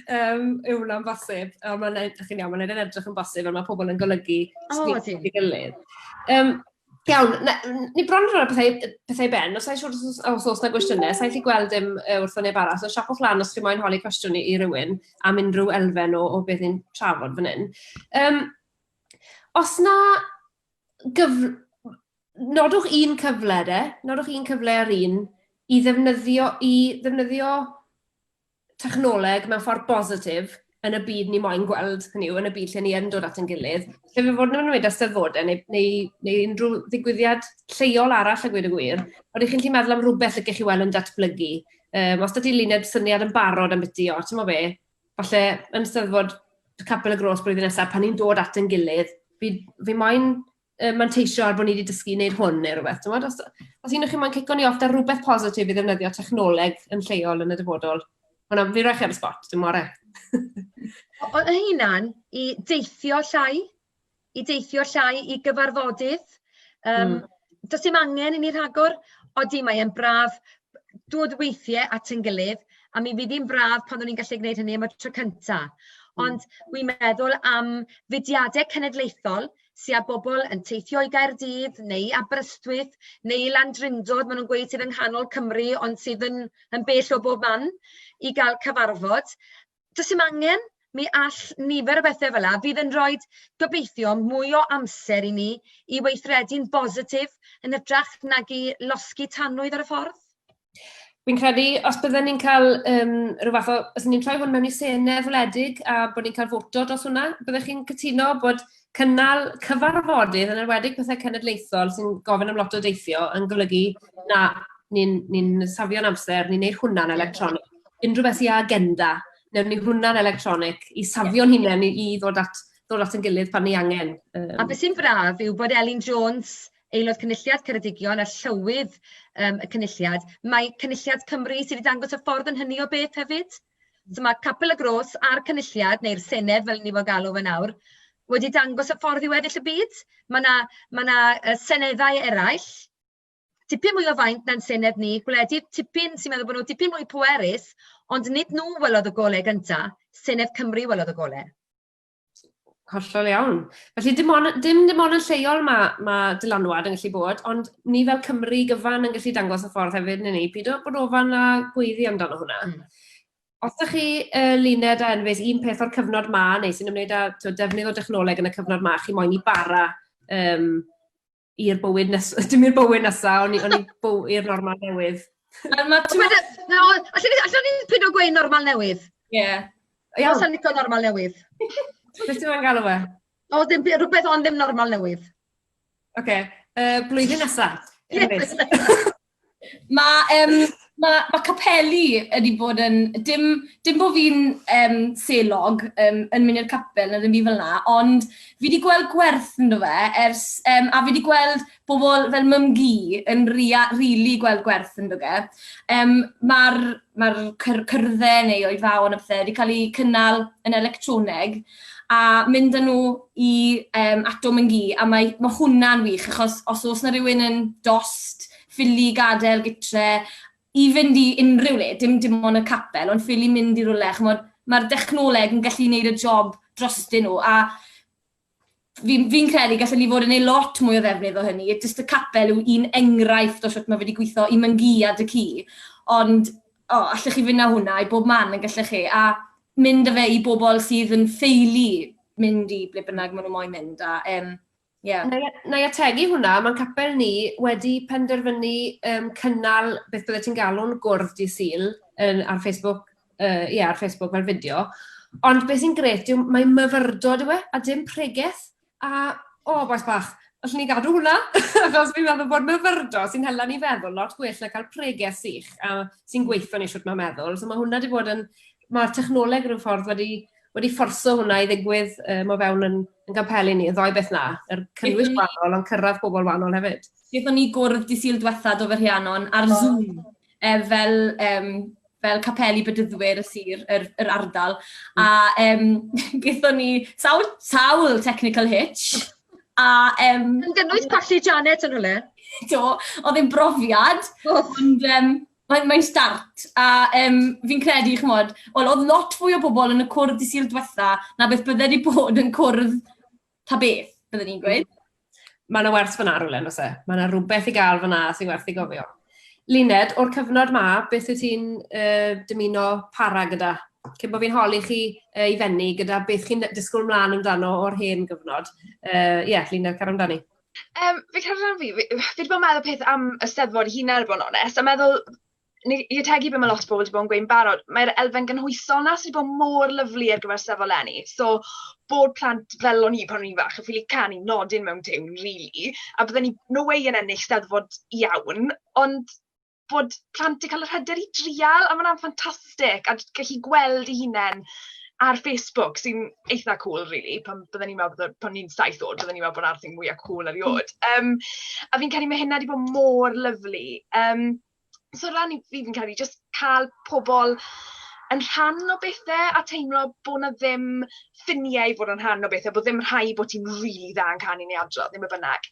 yw hwnna'n bosib. Mae'n edrych yn bosib, ond mae pobl yn golygu sgwrs i gilydd. Iawn, ni bron yn rhoi pethau ben, os oes na gwestiynau, sa'n chi gweld dim wrth o neb arall, so siapwch lan os chi moyn holi cwestiwn i rywun am unrhyw elfen o beth ni'n trafod fan hyn. Os na nodwch un cyfle nodwch un cyfle ar un i ddefnyddio technoleg mewn ffordd positif yn y byd ni moyn gweld, hynny yw, yn y byd lle ni yn dod at yn gilydd. Lle fe fod yn ymwneud â steddfodau neu unrhyw ddigwyddiad lleol arall a gweud y gwir, oeddech chi'n meddwl am rhywbeth ydych chi weld yn datblygu. Os da ti luned syniad yn barod am byti, ti'n mo be, falle yn steddfod Capel y Gros blwyddyn nesaf, pan ni'n dod at yn gilydd, fi moyn manteisio ar bod ni wedi dysgu wneud hwn neu rhywbeth. Os un o'ch chi'n moyn cico ni off da rhywbeth positif i ddefnyddio technoleg yn lleol yn y dyfodol, fi roi chi ar y spot, dim more. Oedd hynna'n i deithio llai i gyfarfodydd. Does dim angen i ni rhagor, odi mae e'n braf dod weithiau at yn gilydd, a mi fydd hi'n braf pan o'n i'n gallu gwneud hynny am y tro cyntaf. Ond wi'n meddwl am fudiadau cenedlaethol sy'n a bobl yn teithio i Gaerdydd, neu Aberystwyth, neu Landrindod, maen nhw'n gweud sydd yng nghanol Cymru, ond sydd yn bell o bob man, i gael cyfarfod. Does dim angen, mi all nifer o bethau fel yna, fydd yn rhoi gobeithio mwy o amser i ni i weithredu'n bositif yn ytrach nag i losgu tanwydd ar y ffordd. Fi'n credu, os byddwn ni'n cael rhyw fath o, os ni'n troi hwn mewn i Senedd wledig a bod ni'n cael foto dros hwnna, byddwch chi'n cytuno bod cynnal cyfarfodydd yn enwedig pethau cenedlaethol sy'n gofyn am lot o deithio yn golygu na ni'n safio'n amser, ni'n neud hwnna'n electronig. Unrhyw beth i agenda, newn ni hwnna'n electronig i safio'n hunain i ddod at yn gilydd pan ni angen. A beth sy'n braf yw bod Elin Jones, aelod Cynulliad Ceredigion a llywydd y Cynulliad, mae Cynulliad Cymru sydd wedi dangos y ffordd yn hynny o beth hefyd. So mae Capel y Gros a'r Cynulliad, neu'r Senedd fel ni fod galw fe nawr, wedi dangos y ffordd i weddill y byd. Mae yna seneddau eraill, tipyn mwy o faint na'n senedd ni, gwledydd tipyn sy'n meddwl bod nhw tipyn mwy pwerus, ond nid nhw welodd y golau gyntaf, Senedd Cymru welodd y golau. Hollol iawn. Felly dim ond yn lleol mae dylanwad yn gallu bod, ond ni fel Cymru gyfan yn gallu dangos y ffordd hefyd yn ni. Pido bod ofan a gweiddi amdano hwnna. Os ydych chi luned a enfys un peth o'r cyfnod ma, neu sy'n ymwneud â defnydd o dechnoleg yn y cyfnod ma, chi moyn i bara i'r bywyd nesaf, dim i'r bywyd nesaf, ond i'r normal newydd. Allwn ni'n pyn o gweud normal newydd? Ie. Os allwn ni'n normal newydd? Beth ti'n galw fe? O, rhywbeth ond ddim normal newydd. Oce, blwyddyn nesaf. Mae capeli wedi bod yn, dim bod fi'n selog yn mynd i'r capel na ddim byd fel yna, ond fi wedi gweld gwerth ynddo fe, a fi wedi gweld bobl fel mymgu yn rili gweld gwerth ynddo fe. Mae'r cyrddau neu o'i fawn y pethau wedi cael eu cynnal yn electroneg, a mynd â nhw i ato myngu, a mae hwnna'n wych, achos os oes yna rhywun yn dost, ffili gadael gytre, i fynd i unrhyw le, dim ond y capel, ond ffili mynd i rywle, mae'r dechnoleg yn gallu gwneud y job drostyn nhw, a fi'n credu gallwn ni fod yn ei lot mwy o ddefnydd o hynny, jyst y capel yw un enghraifft o sut mae wedi gweithio i myngu a dy ci, ond allwch chi fynd â hwnna i bob man yn gallwch chi, a mynd â fe i bobl sydd yn ffeili mynd i ble bynnag maen nhw moyn mynd. Na i ategu hwnna, mae'n capel ni wedi penderfynu cynnal beth byddai ti'n galw'n gwrdd di Sul ar Facebook, ar Facebook fel fideo. Ond beth sy'n gret yw mae myfyrdod yw a dim pregaeth. A, boes bach, allwn ni gadw hwnna, achos fi'n meddwl bod myfyrdod sy'n hela ni feddwl lot gwell na cael pregaeth sych a sy'n gweithio ni siwt mae'n meddwl. So mae hwnna wedi bod yn, mae'r technoleg rhyw ffordd wedi fforso hwnna i ddigwydd o fewn yn gampelu ni, y ddoi beth na, yr cynnwys wahanol, ond cyrraedd pobl wahanol hefyd. Gaethon ni gwrdd di Sul diwethaf o Ferhianon ar Zoom, fel capeli bydyddwyr y sir, yr ardal, a gaethon ni sawl technical hitch, a... Yn gynnwys Palli Janet yn hwle? Do, oedd e'n brofiad, ond... Mae'n start, a fi'n credu, chmod, oedd lot fwy o bobl yn y cwrdd di Sul diwetha na beth bydde wedi bod yn cwrdd ta beth, bydde ni'n gweud. Mae yna werth fyna rhywle, nos e. Mae yna rhywbeth i gael fyna sy'n werth i gofio. Luned, o'r cyfnod ma, beth wyt ti'n dymuno para gyda? Cyn bod fi'n holi chi i fenni gyda beth chi'n disgwyl mlaen amdano o'r hen gyfnod. Luned, car amdani. Fi credu rhan fi wedi bod yn meddwl peth am y Steddfod ei hunan, er bod yn onest, a meddwl, i ategu beth mae lot o bobl wedi bod yn gweud yn barod, mae'r elfen gynhwysol na sydd wedi bod mor lyflu ar gyfer Steddfod leni. So, bod plant fel o'n i pan o'n i'n fach, yn ffili canu nodyn mewn tiwn, really, a bydden ni no way yn ennill Steddfod iawn, ond bod plant wedi cael yr hyder i drial, a mae'n ffantastig, a gallu gweld ei hunain ar Facebook, sy'n eitha cool, really, pan bydden ni'n meddwl, pan ni'n 7 oed, bydden ni'n meddwl bod arthing mwyaf cool eriod. A fi'n credu mae hynna wedi bod mor lyflu. So rhan i fi'n credu, just cael pobl yn rhan o bethau a teimlo bod na ddim ffiniau i fod yn rhan o bethau, bod ddim rhai bod ti'n really dda yn canu neu adrodd, ddim y bynnag.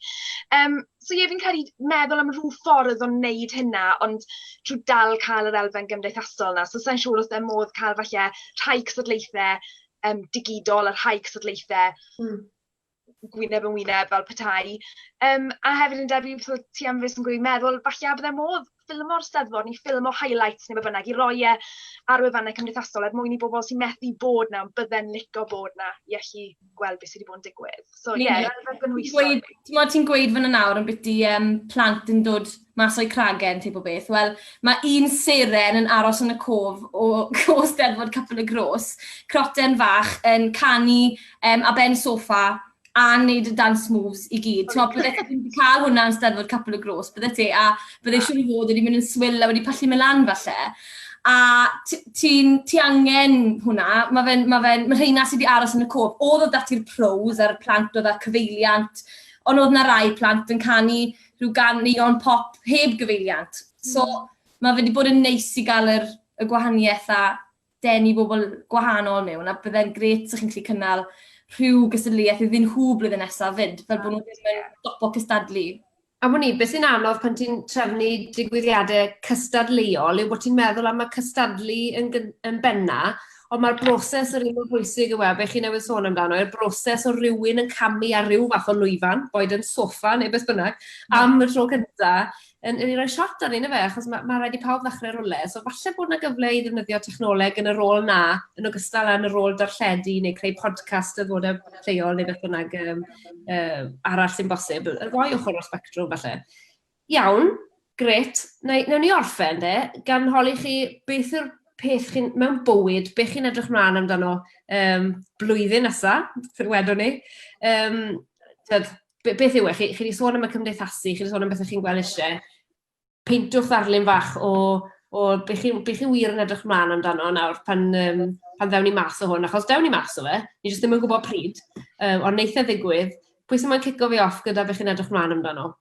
So fi'n credu meddwl am rhyw ffordd o wneud hynna, ond trwy dal cael yr elfen gymdeithasol na. So sa'n siŵr os ddim modd cael falle rhai cystadlaethau digidol a rhai cystadlaethau gwyneb yn wyneb fel petai. A hefyd yn debyg ti am fes yn gweud meddwl, falle bydde modd ffilm o'r Steddfod, neu ffilm o highlights neu bynnag, i roi ar wefannau cymdeithasol, mwyn i bobl sy'n methu bod na, bydde'n licio bod na, i allu gweld beth sydd wedi bod yn digwydd. So, elfen gynhwysol. Ti'n gweud fan y nawr yn byti plant yn dod mas o'i cragen, teip o beth. Wel, mae un seren yn aros yn y cof o Steddfod Capel y Gros, croten fach yn canu a ben soffa, a wneud y dance moves i gyd. Bydde ti wedi cael hwnna yn Steddfod Capel y Gros, bydde ti, a bydde siwr o fod wedi mynd yn swyl a wedi pallu mewn falle. A ti angen hwnna, mae rheina sydd wedi aros yn y cof. Oedd dati'r pros ar y plant oedd â cyfeiliant, ond oedd na rai plant yn canu rhyw ganeuon pop heb gyfeiliant. So mae wedi bod yn neis i gael y gwahaniaeth a denu bobl gwahanol mewn, a bydde'n gret sy'ch chi'n gallu cynnal rhyw gystadleuaeth i ddyn nhw blwyddyn nesaf fyd, fel bod nhw ddim yn stopo cystadlu. A mwyn i, beth sy'n anodd pan ti'n trefnu digwyddiadau cystadleuol yw bod ti'n meddwl am y cystadlu yn benna, ond mae'r broses yr un o bwysig yw beth chi'n newydd sôn amdano, yw'r broses o rywun yn camu ar ryw fath o lwyfan, boed yn soffa neu beth bynnag, am y tro cyntaf, yn rhoi shot ar un o fe, achos mae rhaid i pawb ddechrau rwle. So falle bod yna gyfle i ddefnyddio technoleg yn y rôl na, yn ogystal â'n y rôl darlledu neu creu podcast y ddod y lleol neu beth bynnag arall sy'n bosib. Y ddoi ochr o'r spectrwm falle. Iawn, gret. Nawn ni orffen gan holi chi beth yw'r peth chi'n mewn bywyd, beth chi'n edrych mlaen amdano blwyddyn nesaf, wedwn ni. Beth yw chi wedi sôn am y cymdeithasu, chi wedi sôn am beth chi'n gweld eisiau. Peintwch ddarlun fach o beth chi wir yn edrych mlaen amdano nawr pan ddewn ni mas o hwn. Achos dewn ni mas o fe, ni jyst ddim yn gwybod pryd, ond neitha ddigwydd. Pwy sy'n mae'n cico fi off gyda beth chi'n edrych mlaen amdano?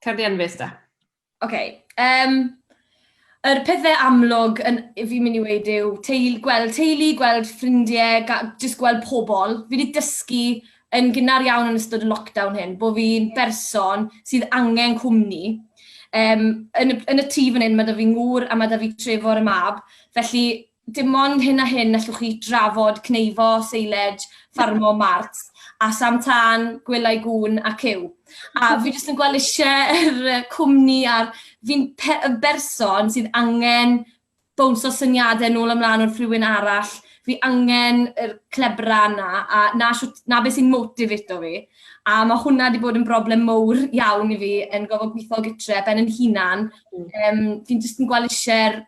Cardi Enfys da. Oce. Yr pethau amlwg fi'n mynd i weid yw gweld teulu, gweld ffrindiau, jyst gweld pobl. Fi wedi dysgu yn gynnar iawn yn ystod y lockdown hyn, bod fi'n berson sydd angen cwmni. Yn y tŷ fan hyn, mae da fi ngŵr a mae da fi Trefor y mab. Felly, dim ond hyn a hyn allwch chi drafod cneifo, seiled, ffarmo, mart, a samtan, gwylau gŵn a cyw. A fi jyst yn gweld eisiau cwmni a'r fi'n berson sydd angen bowns o syniadau nôl ymlaen o'r rhywun arall. Fi angen y clebra yna, a na beth sy'n motivato fi. A mae hwnna wedi bod yn broblem mowr iawn i fi yn gofod gweithio gytre, ben yn hunan. Fi'n jyst yn gweld eisiau'r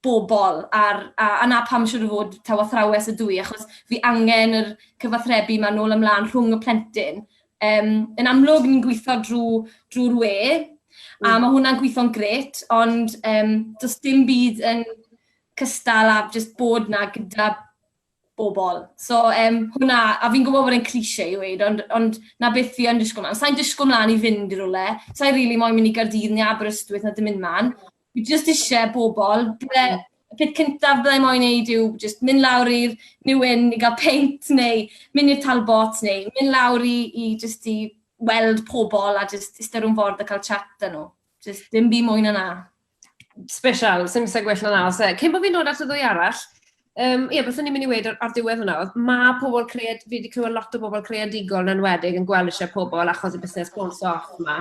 bobl, a na pam siwr o fod taw athrawes y dwy, achos fi angen yr cyfathrebu yma nôl ymlaen rhwng y plentyn. Yn amlwg ni'n gweithio drwy'r we, a mae hwnna'n gweithio'n gret, ond does dim byd yn cystal a just bod na gyda bobl. So hwnna, a fi'n gwybod bod e'n cliché i weid, ond na beth fi yn disgwyl mlaen. Sa'n disgwyl mlaen i fynd i rwle. Sa'n rili moyn mynd i Gaerdydd neu Aberystwyth na dim mynd man. Fi just eisiau bobl. Y peth cyntaf byddai moyn neud yw just mynd lawr i'r Newyn i gael peint neu mynd i'r Talbot neu mynd lawr i weld pobl a just iste rhwng ffordd a cael chat â nhw. Just dim byd mwy na na. Special, sy'n mysau gwell na nawr. Cyn bod fi'n dod at y ddwy arall, beth o'n i'n mynd i weid ar diwedd hwnna, mae pobl fi wedi clywed lot o bobl creadigol yn enwedig yn gweld eisiau pobl achos y busnes bounce off yma.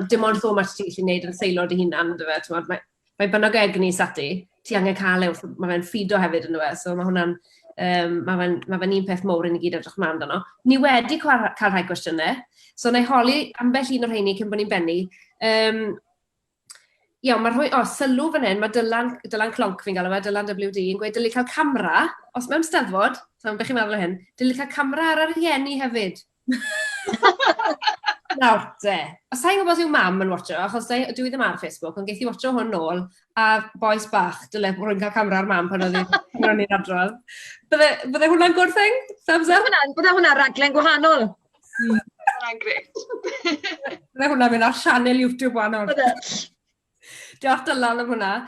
Dim ond so much ti'n gallu gwneud yn seilod i hunan, mae bynog egni sati, ti angen cael mae fe'n ffido hefyd yn dweud, so mae hwnna'n Mae fe'n un peth mowr i ni gyd edrych mlaen amdano. Ni wedi cael rhai gwestiynau, so na i holi ambell un o'r rheini cyn bod ni'n benni. Iawn, mae rhoi, sylw fan hyn, mae Dylan Clonc fi'n gael fe, Dylan WD, yn gweud dylu cael camera, os mewn steddfod, so beth chi'n meddwl o hyn, dylu cael camera ar yr rhieni hefyd. Nawr, te. Os sa'n gwybod yw mam yn watcho, achos dwi ddim ar Facebook, ond geith i watcho hwn nôl, a boes bach, dyle rwy'n cael camera ar mam pan oedd ni'n adrodd. Bydde hwnna'n good thing? Thumbs up? Bydde hwnna'n raglen gwahanol. Hwnna'n gret. Bydde hwnna'n mynd ar sianel YouTube wahanol. Diolch Dylan am hwnna.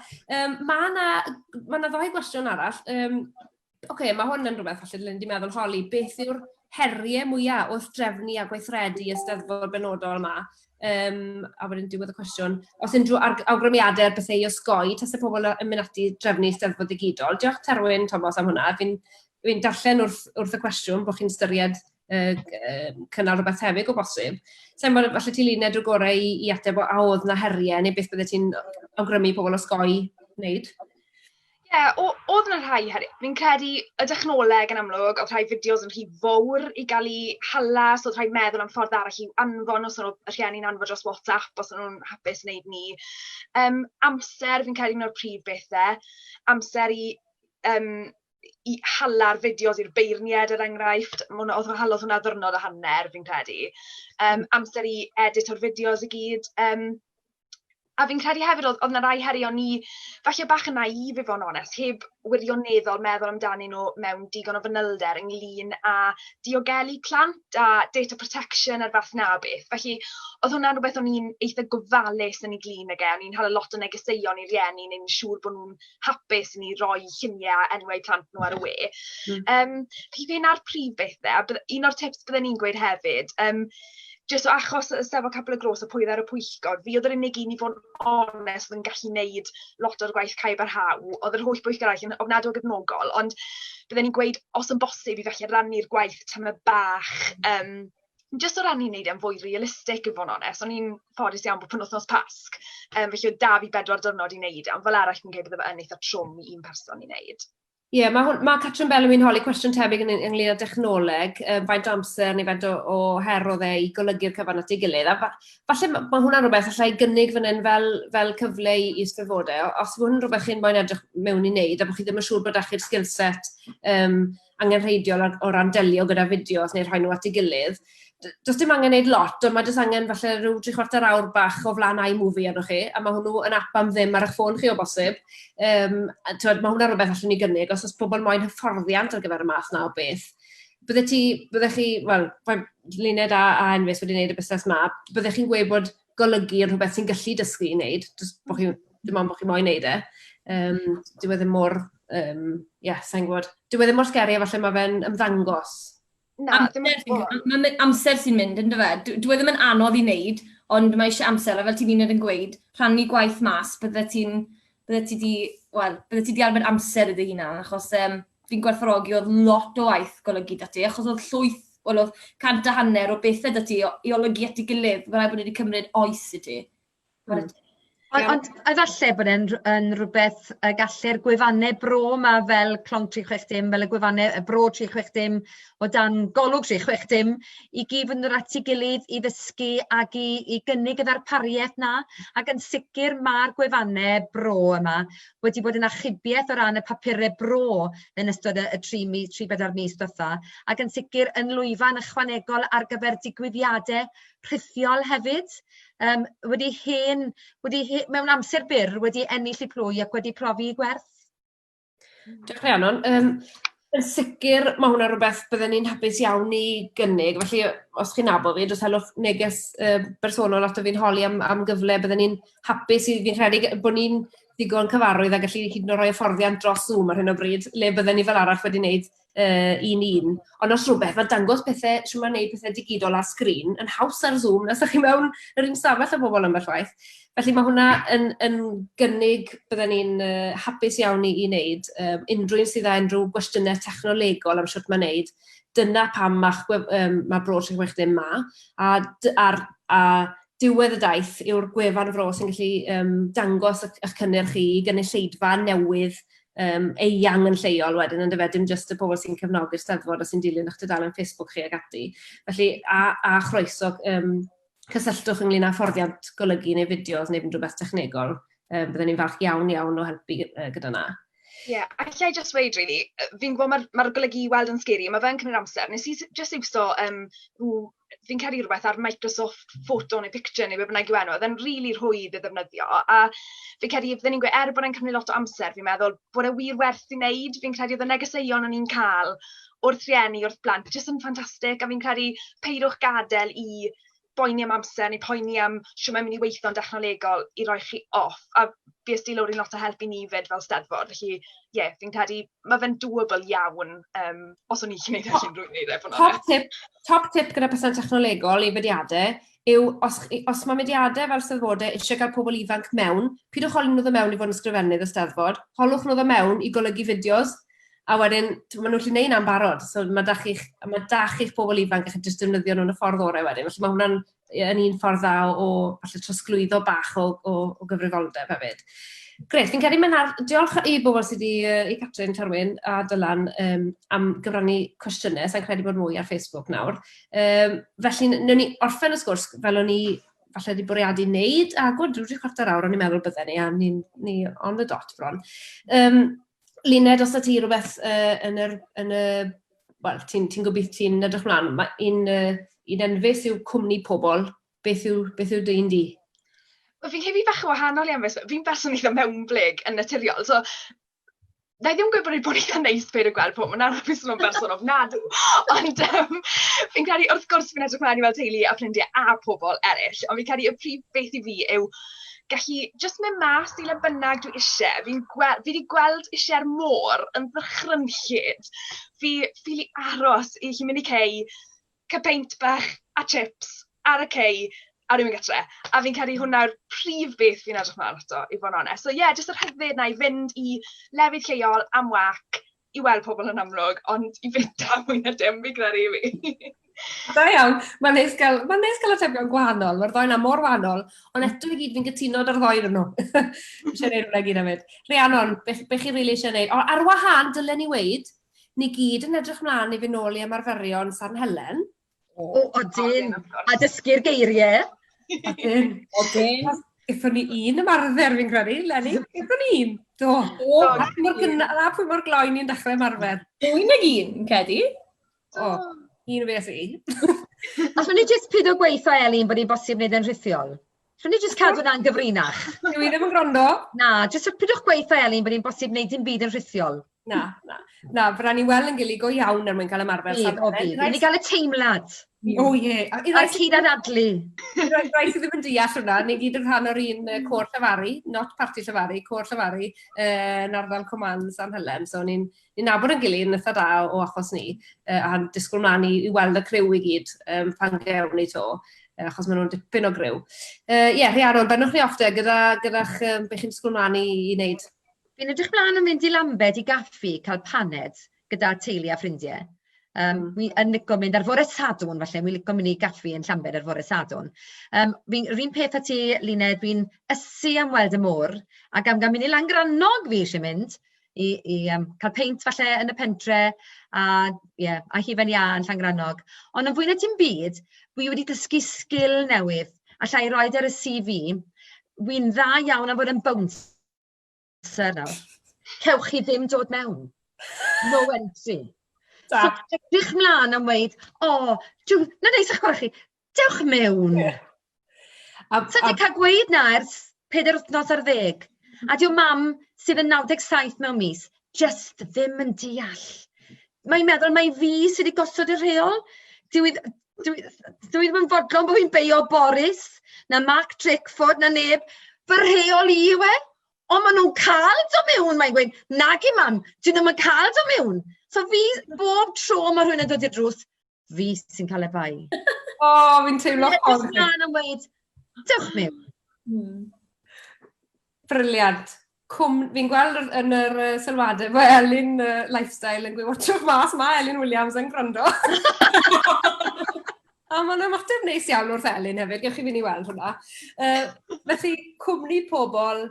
Mae yna ddoi gwestiwn arall. Mae hwn yn rhywbeth falle dylen di meddwl holi. Beth yw'r heriau mwyaf wrth drefnu a gweithredu Eisteddfod benodol yma? A wedyn diwedd y cwestiwn. Os unrhyw awgrymiadau bethau i osgoi, tas y pobl yn mynd ati drefnu Eisteddfod digidol. Diolch Terwyn Thomas am hwnna. Fi'n darllen wrth y cwestiwn bod chi'n styried cynnal rhywbeth tebyg o bosib. Sa'n bod falle ti luned drwy gorau i ateb a oedd na heriau, neu beth bydde ti'n awgrymu pobl osgoi wneud? Oedd yna rhai heriau. Fi'n credu y dechnoleg yn amlwg, oedd rhai fideos yn rhy fawr i gael ei halas, oedd rhai meddwl am ffordd arall i anfon os nhw'n rhieni'n anfon dros WhatsApp, os nhw'n hapus wneud ni. Amser, fi'n credu un o'r prif bethau. Amser i hala'r fideos i'r beirniad er enghraifft. Oedd halodd hwnna ddwrnod a hanner, fi'n credu. Amser i edit o'r fideos i gyd. A fi'n credu hefyd oedd yna rai heri o'n ni falle bach yn naif i fod yn onest, heb wirioneddol meddwl amdanyn nhw mewn digon o fanylder ynglyn a diogelu plant a data protection a'r fath na beth. Felly, oedd hwnna'n rhywbeth o'n i'n eitha gofalus yn ei glin ag o'n i'n hala lot o negeseuon i'r rhieni, neu'n siŵr bod nhw'n hapus i ni roi lluniau enwau plant nhw ar y we. Fi'n ar prif bethau, un o'r tips byddwn ni'n gweud hefyd, jyst o achos y Steddfod Capel y Gros o pwydd ar y pwyllgor, fi oedd yr unig un i fod yn onest oedd yn gallu gwneud lot o'r gwaith caib ar haw. Oedd yr holl bwyllgor arall yn ofnadwy o gefnogol, ond bydden ni'n gweud os yn bosib i felly rannu'r gwaith tyma bach, jyst o rannu wneud e'n fwy realistig i fod yn onest. O'n i'n ffodus iawn bod penwythnos Pasg, felly oedd 2 fi 4 diwrnod i wneud, ond fel arall fi'n gweud bydde yn eitha trwm i un person i wneud. Ie, mae Catrin Bellwyn holi cwestiwn tebyg ynglyn â dechnoleg, faint o amser neu faint o her oedd e i golygu'r cyfan at ei gilydd. A falle mae hwnna'n rhywbeth allai gynnig fan hyn fel cyfle i ystafodau. Os mae hwnna'n rhywbeth chi'n moyn edrych mewn i wneud, a bod chi ddim yn siŵr bod eich skillset angenrheidiol o ran delio gyda fideos neu rhoi nhw at ei gilydd, does dim angen gwneud lot, ond mae jyst angen falle rhyw 3/4 awr bach o flaen iMovie arnoch chi, a mae hwnnw yn app am ddim ar eich ffôn chi o bosib. Mae hwnna'n rhywbeth allwn ni gynnig, os oes pobl moyn hyfforddiant ar gyfer y math na o beth. Byddech chi, Luned a Enfys wedi gwneud y busnes ma, byddech chi'n gweud bod golygu yn rhywbeth sy'n gallu dysgu i wneud, dim ond bod chi moyn wneud e. Dyw e ddim mor, sa'n gwybod, dyw e ddim mor sgeri a falle mae fe'n ymddangos. Amser sy'n mynd, ynddo fe? Dwi ddim yn anodd i wneud, ond mae eisiau amser, a fel ti'n un yn gweud, rhannu gwaith mas, bydde ti di arbed amser ydy hynna, achos fi'n gwerthfawrogi oedd lot o waith golygu dati, achos oedd llwyth, oedd 100 o bethau dati i olygu at ei gilydd, fel bod wedi cymryd oes i ti. Ond efallai bod e'n rhywbeth gallu'r gwefannau bro yma fel Clonc 360, fel y gwefannau bro 360 o dan golwg 360 i gyd fynd at ei gilydd i ddysgu ac i gynnig y ddarpariaeth na. Ac yn sicr mae'r gwefannau bro yma wedi bod yn achubiaeth o ran y papurau bro yn ystod y 3-4 mis diwetha. Ac yn sicr yn lwyfan ychwanegol ar gyfer digwyddiadau rhithiol hefyd. Mewn amser byr wedi ennill eu plwy ac wedi profi i gwerth. Diolch Rhiannon. Yn sicr, mae hwnna rhywbeth byddwn ni'n hapus iawn i gynnig. Felly, os chi'n nabod fi, dos helwch neges bersonol at o fi'n holi am gyfle, byddwn ni'n hapus i fi'n credu bod ni'n ddigon cyfarwydd a gallu hyd yn oed rhoi hyfforddiant dros Zoom ar hyn o bryd, le byddwn ni fel arall wedi wneud un. Ond os rhywbeth, mae dangos pethau, sy'n ma'n gwneud pethau digidol a sgrin, yn haws ar Zoom, nes ydych chi mewn yr un stafell o bobl yn bellwaith. Felly mae hwnna yn gynnig byddwn ni'n hapus iawn i wneud. Unrhyw sydd â unrhyw gwestiynau technolegol am sut mae'n wneud, dyna pam mae Bro 360 ma. A diwedd y daith yw'r gwefan Fro sy'n gallu dangos eich cynnyrch chi i gynulleidfa newydd eang yn lleol wedyn, yn dyfed dim jyst y pobl sy'n cefnogi'r Steddfod a sy'n dilyn eich dudalen Facebook chi ag ati. Felly, a chroeso cysylltwch ynglyn â fforddiant golygu neu fideos neu rhywbeth technegol. Byddwn ni'n falch iawn o helpu gyda na. Ie, a lle i just weid, really, fi'n gwybod mae'r golygu i weld yn sgeri, mae fe'n cymryd amser. Nes i just iwso, fi'n cael rhywbeth ar Microsoft Photo neu Picture neu be bynnag yw enw, oedd e'n rili rhwydd i ddefnyddio. A fi'n credu, fydden ni'n gweud, bod e'n cymryd lot o amser, fi'n meddwl bod e wir werth i wneud. Fi'n credu oedd y negeseuon o'n i'n cael wrth rhieni, wrth blant, jyst yn ffantastig. A fi'n credu peidwch gadael i boeni am amser neu poeni am siw mae'n mynd i weithio'n dechnolegol i roi chi off. A fi ysdi lawr i lot o help i ni fyd fel Steddfod. Felly, ie, fi'n credu, mae fe'n doable iawn os o'n i chi'n neud allan rwy'n neud Top tip gyda pesan technolegol i fediadau yw, os mae mediadau fel Steddfodau eisiau cael pobl ifanc mewn, pidwch holi nhw ddod mewn i fod yn ysgrifennydd y Steddfod, holwch nhw ddod mewn i golygu fideos, a wedyn, maen nhw'n gallu neud na'n barod, so mae dach chi'ch pobl ifanc eich jyst defnyddio nhw'n y ffordd orau wedyn. Felly mae hwnna'n yn un ffordd dda o falle trosglwyddo bach o gyfrifoldeb hefyd. Gret, fi'n credu diolch i bobl sydd i Catrin Tarwyn a Dylan am gyfrannu cwestiynau, sa'n credu bod mwy ar Facebook nawr. Felly, newn ni orffen y sgwrs fel o'n ni falle wedi bwriadu wneud, a gwrdd drwy'r chwarter awr o'n i'n meddwl bydden ni, a ni on the dot bron. Luned, os ydy ti rhywbeth wel, ti'n gobeithio ti'n edrych mlaen, un enfus yw cwmni pobl, beth yw dyn di? Fi'n credu bach o wahanol iawn, fi'n berson eitha mewnblyg yn naturiol, so na i ddim gwybod bod eitha neis peid o gweld pobl, mae'n arfer yn berson ofnadw, ond fi'n credu wrth gwrs fi'n edrych mlaen i fel teulu a ffrindiau a pobl eraill, ond fi'n credu y prif beth i fi yw gallu just mynd mas i le bynnag dwi eisiau. Fi wedi gweld eisiau'r môr yn ddychrynllyd. Fi li aros i chi mynd i cei, cael peint bach a chips ar y cei a rhywun gytre. A fi'n credu hwnna'r prif beth fi'n edrych mlaen ato, i fod yn onest. So just yr hyfyd na i fynd i lefydd lleol am wac, i weld pobl yn amlwg, ond i fynd am mwy na dim fi'n credu i fi. Da iawn, mae'n neis gael atebion gwahanol, mae'r ddoi na mor wahanol, ond eto i gyd fi'n gytuno ar ddoi nhw. Eisiau gwneud hwnna gyd am fyd. Rhiannon, beth chi rili eisiau gwneud? Ar wahân, dylen ni weid, ni gyd yn edrych mlaen i fynd nôl i ymarferion San Helen. Odyn, a dysgu'r geiriau. Odyn. Eithon ni un ymarfer fi'n credu, Lenny. Eithon ni un. Do. A pwy mor gloi ni'n dechrau ymarfer. Dwi'n ag un, credu. Un o beth i. Allwn ni jyst pyd o gweithio Elin bod ni'n bosib wneud yn rhithiol? Allwn ni jyst cadw na'n gyfrinach? Dwi ddim yn gwrando. Na, jyst pydwch gweithio Elin bod ni'n bosib wneud dim byd yn rhithiol. Na, fydda ni weld yn gilydd go iawn er mwyn cael ymarfer. Bydd ni gael y teimlad. A cyd anadlu. Rhaid sydd ddim yn deall hwnna, ni gyd yn rhan o'r un côr llefaru, not parti llefaru, côr llefaru, yn ardal Coman San Helen. So ni'n nabod yn gilydd yn eitha da o achos ni, a disgwyl mlaen i weld y criw i gyd pan gewn ni to, achos maen nhw'n dipyn o griw. Rhiannon, bennwch ni ofte gyda'ch beth chi'n disgwyl mlaen i wneud? Fi'n edrych mlaen yn mynd i Lambed i gaffi, cael paned gyda teulu a ffrindiau. Yn licio mynd ar fore Sadwn, falle, mi'n licio mynd i gaffi yn Llambed ar fore Sadwn. Rwy'n peth a ti, Luned, dwi'n ysu am weld y môr, ac am gael mynd i Langrannog fi eisiau mynd, i cael peint falle yn y pentre, a hifen ia yn Llangrannog. Ond yn fwy na dim byd, wi wedi dysgu sgil newydd, a llai roed ar y CV, wy'n dda iawn am fod yn bouncer nawr. Cewch chi ddim dod mewn. No entry. So, edrych mlaen am weid, na neis eich gwrach chi, dewch mewn. So, ti'n cael gweud na ers 4 wythnos ar 10. A diw mam sydd yn 97 mewn mis, just ddim yn deall. Mae'n meddwl mai fi sydd wedi gosod y rheol. Dwi ddim yn fodlon bod fi'n beio Boris, na Mark Drickford, na neb. Fy rheol i yw e. Ond maen nhw'n cael do mewn, mae'n gweud, nag i mam, dwi ddim yn cael do mewn. So fi, bob tro mae rhywun yn dod i'r drws, fi sy'n cael e bai. Fi'n teimlo ffordd. Edrych mlaen am weid, dewch mewn. Briliant. Fi'n gweld yn yr sylwadau, mae Elin Lifestyle yn gweud, watchwch mas, mae Elin Williams yn gwrando. A mae'n ymateb neis iawn wrth Elin hefyd, gewch chi fynd i weld hwnna. Felly, cwmni pobl,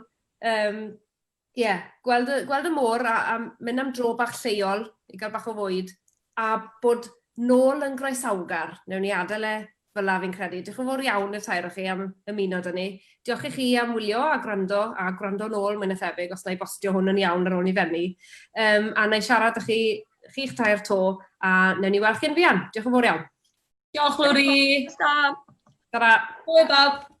gweld y môr a mynd am dro bach lleol i gael bach o fwyd, a bod nôl yn groesawgar, newn ni adael e fel la fi'n credu. Diolch yn fawr iawn i'r tair o chi am ymuno dyn ni. Diolch i chi am wylio a gwrando nôl mwyn y thebyg os na i bostio hwn yn iawn ar ôl i fenni. A na i siarad â chi'ch tair to, a newn ni weld chi'n fuan. Diolch yn fawr iawn. Diolch, Lwri. Stop. Tara. Hwyl, bawb.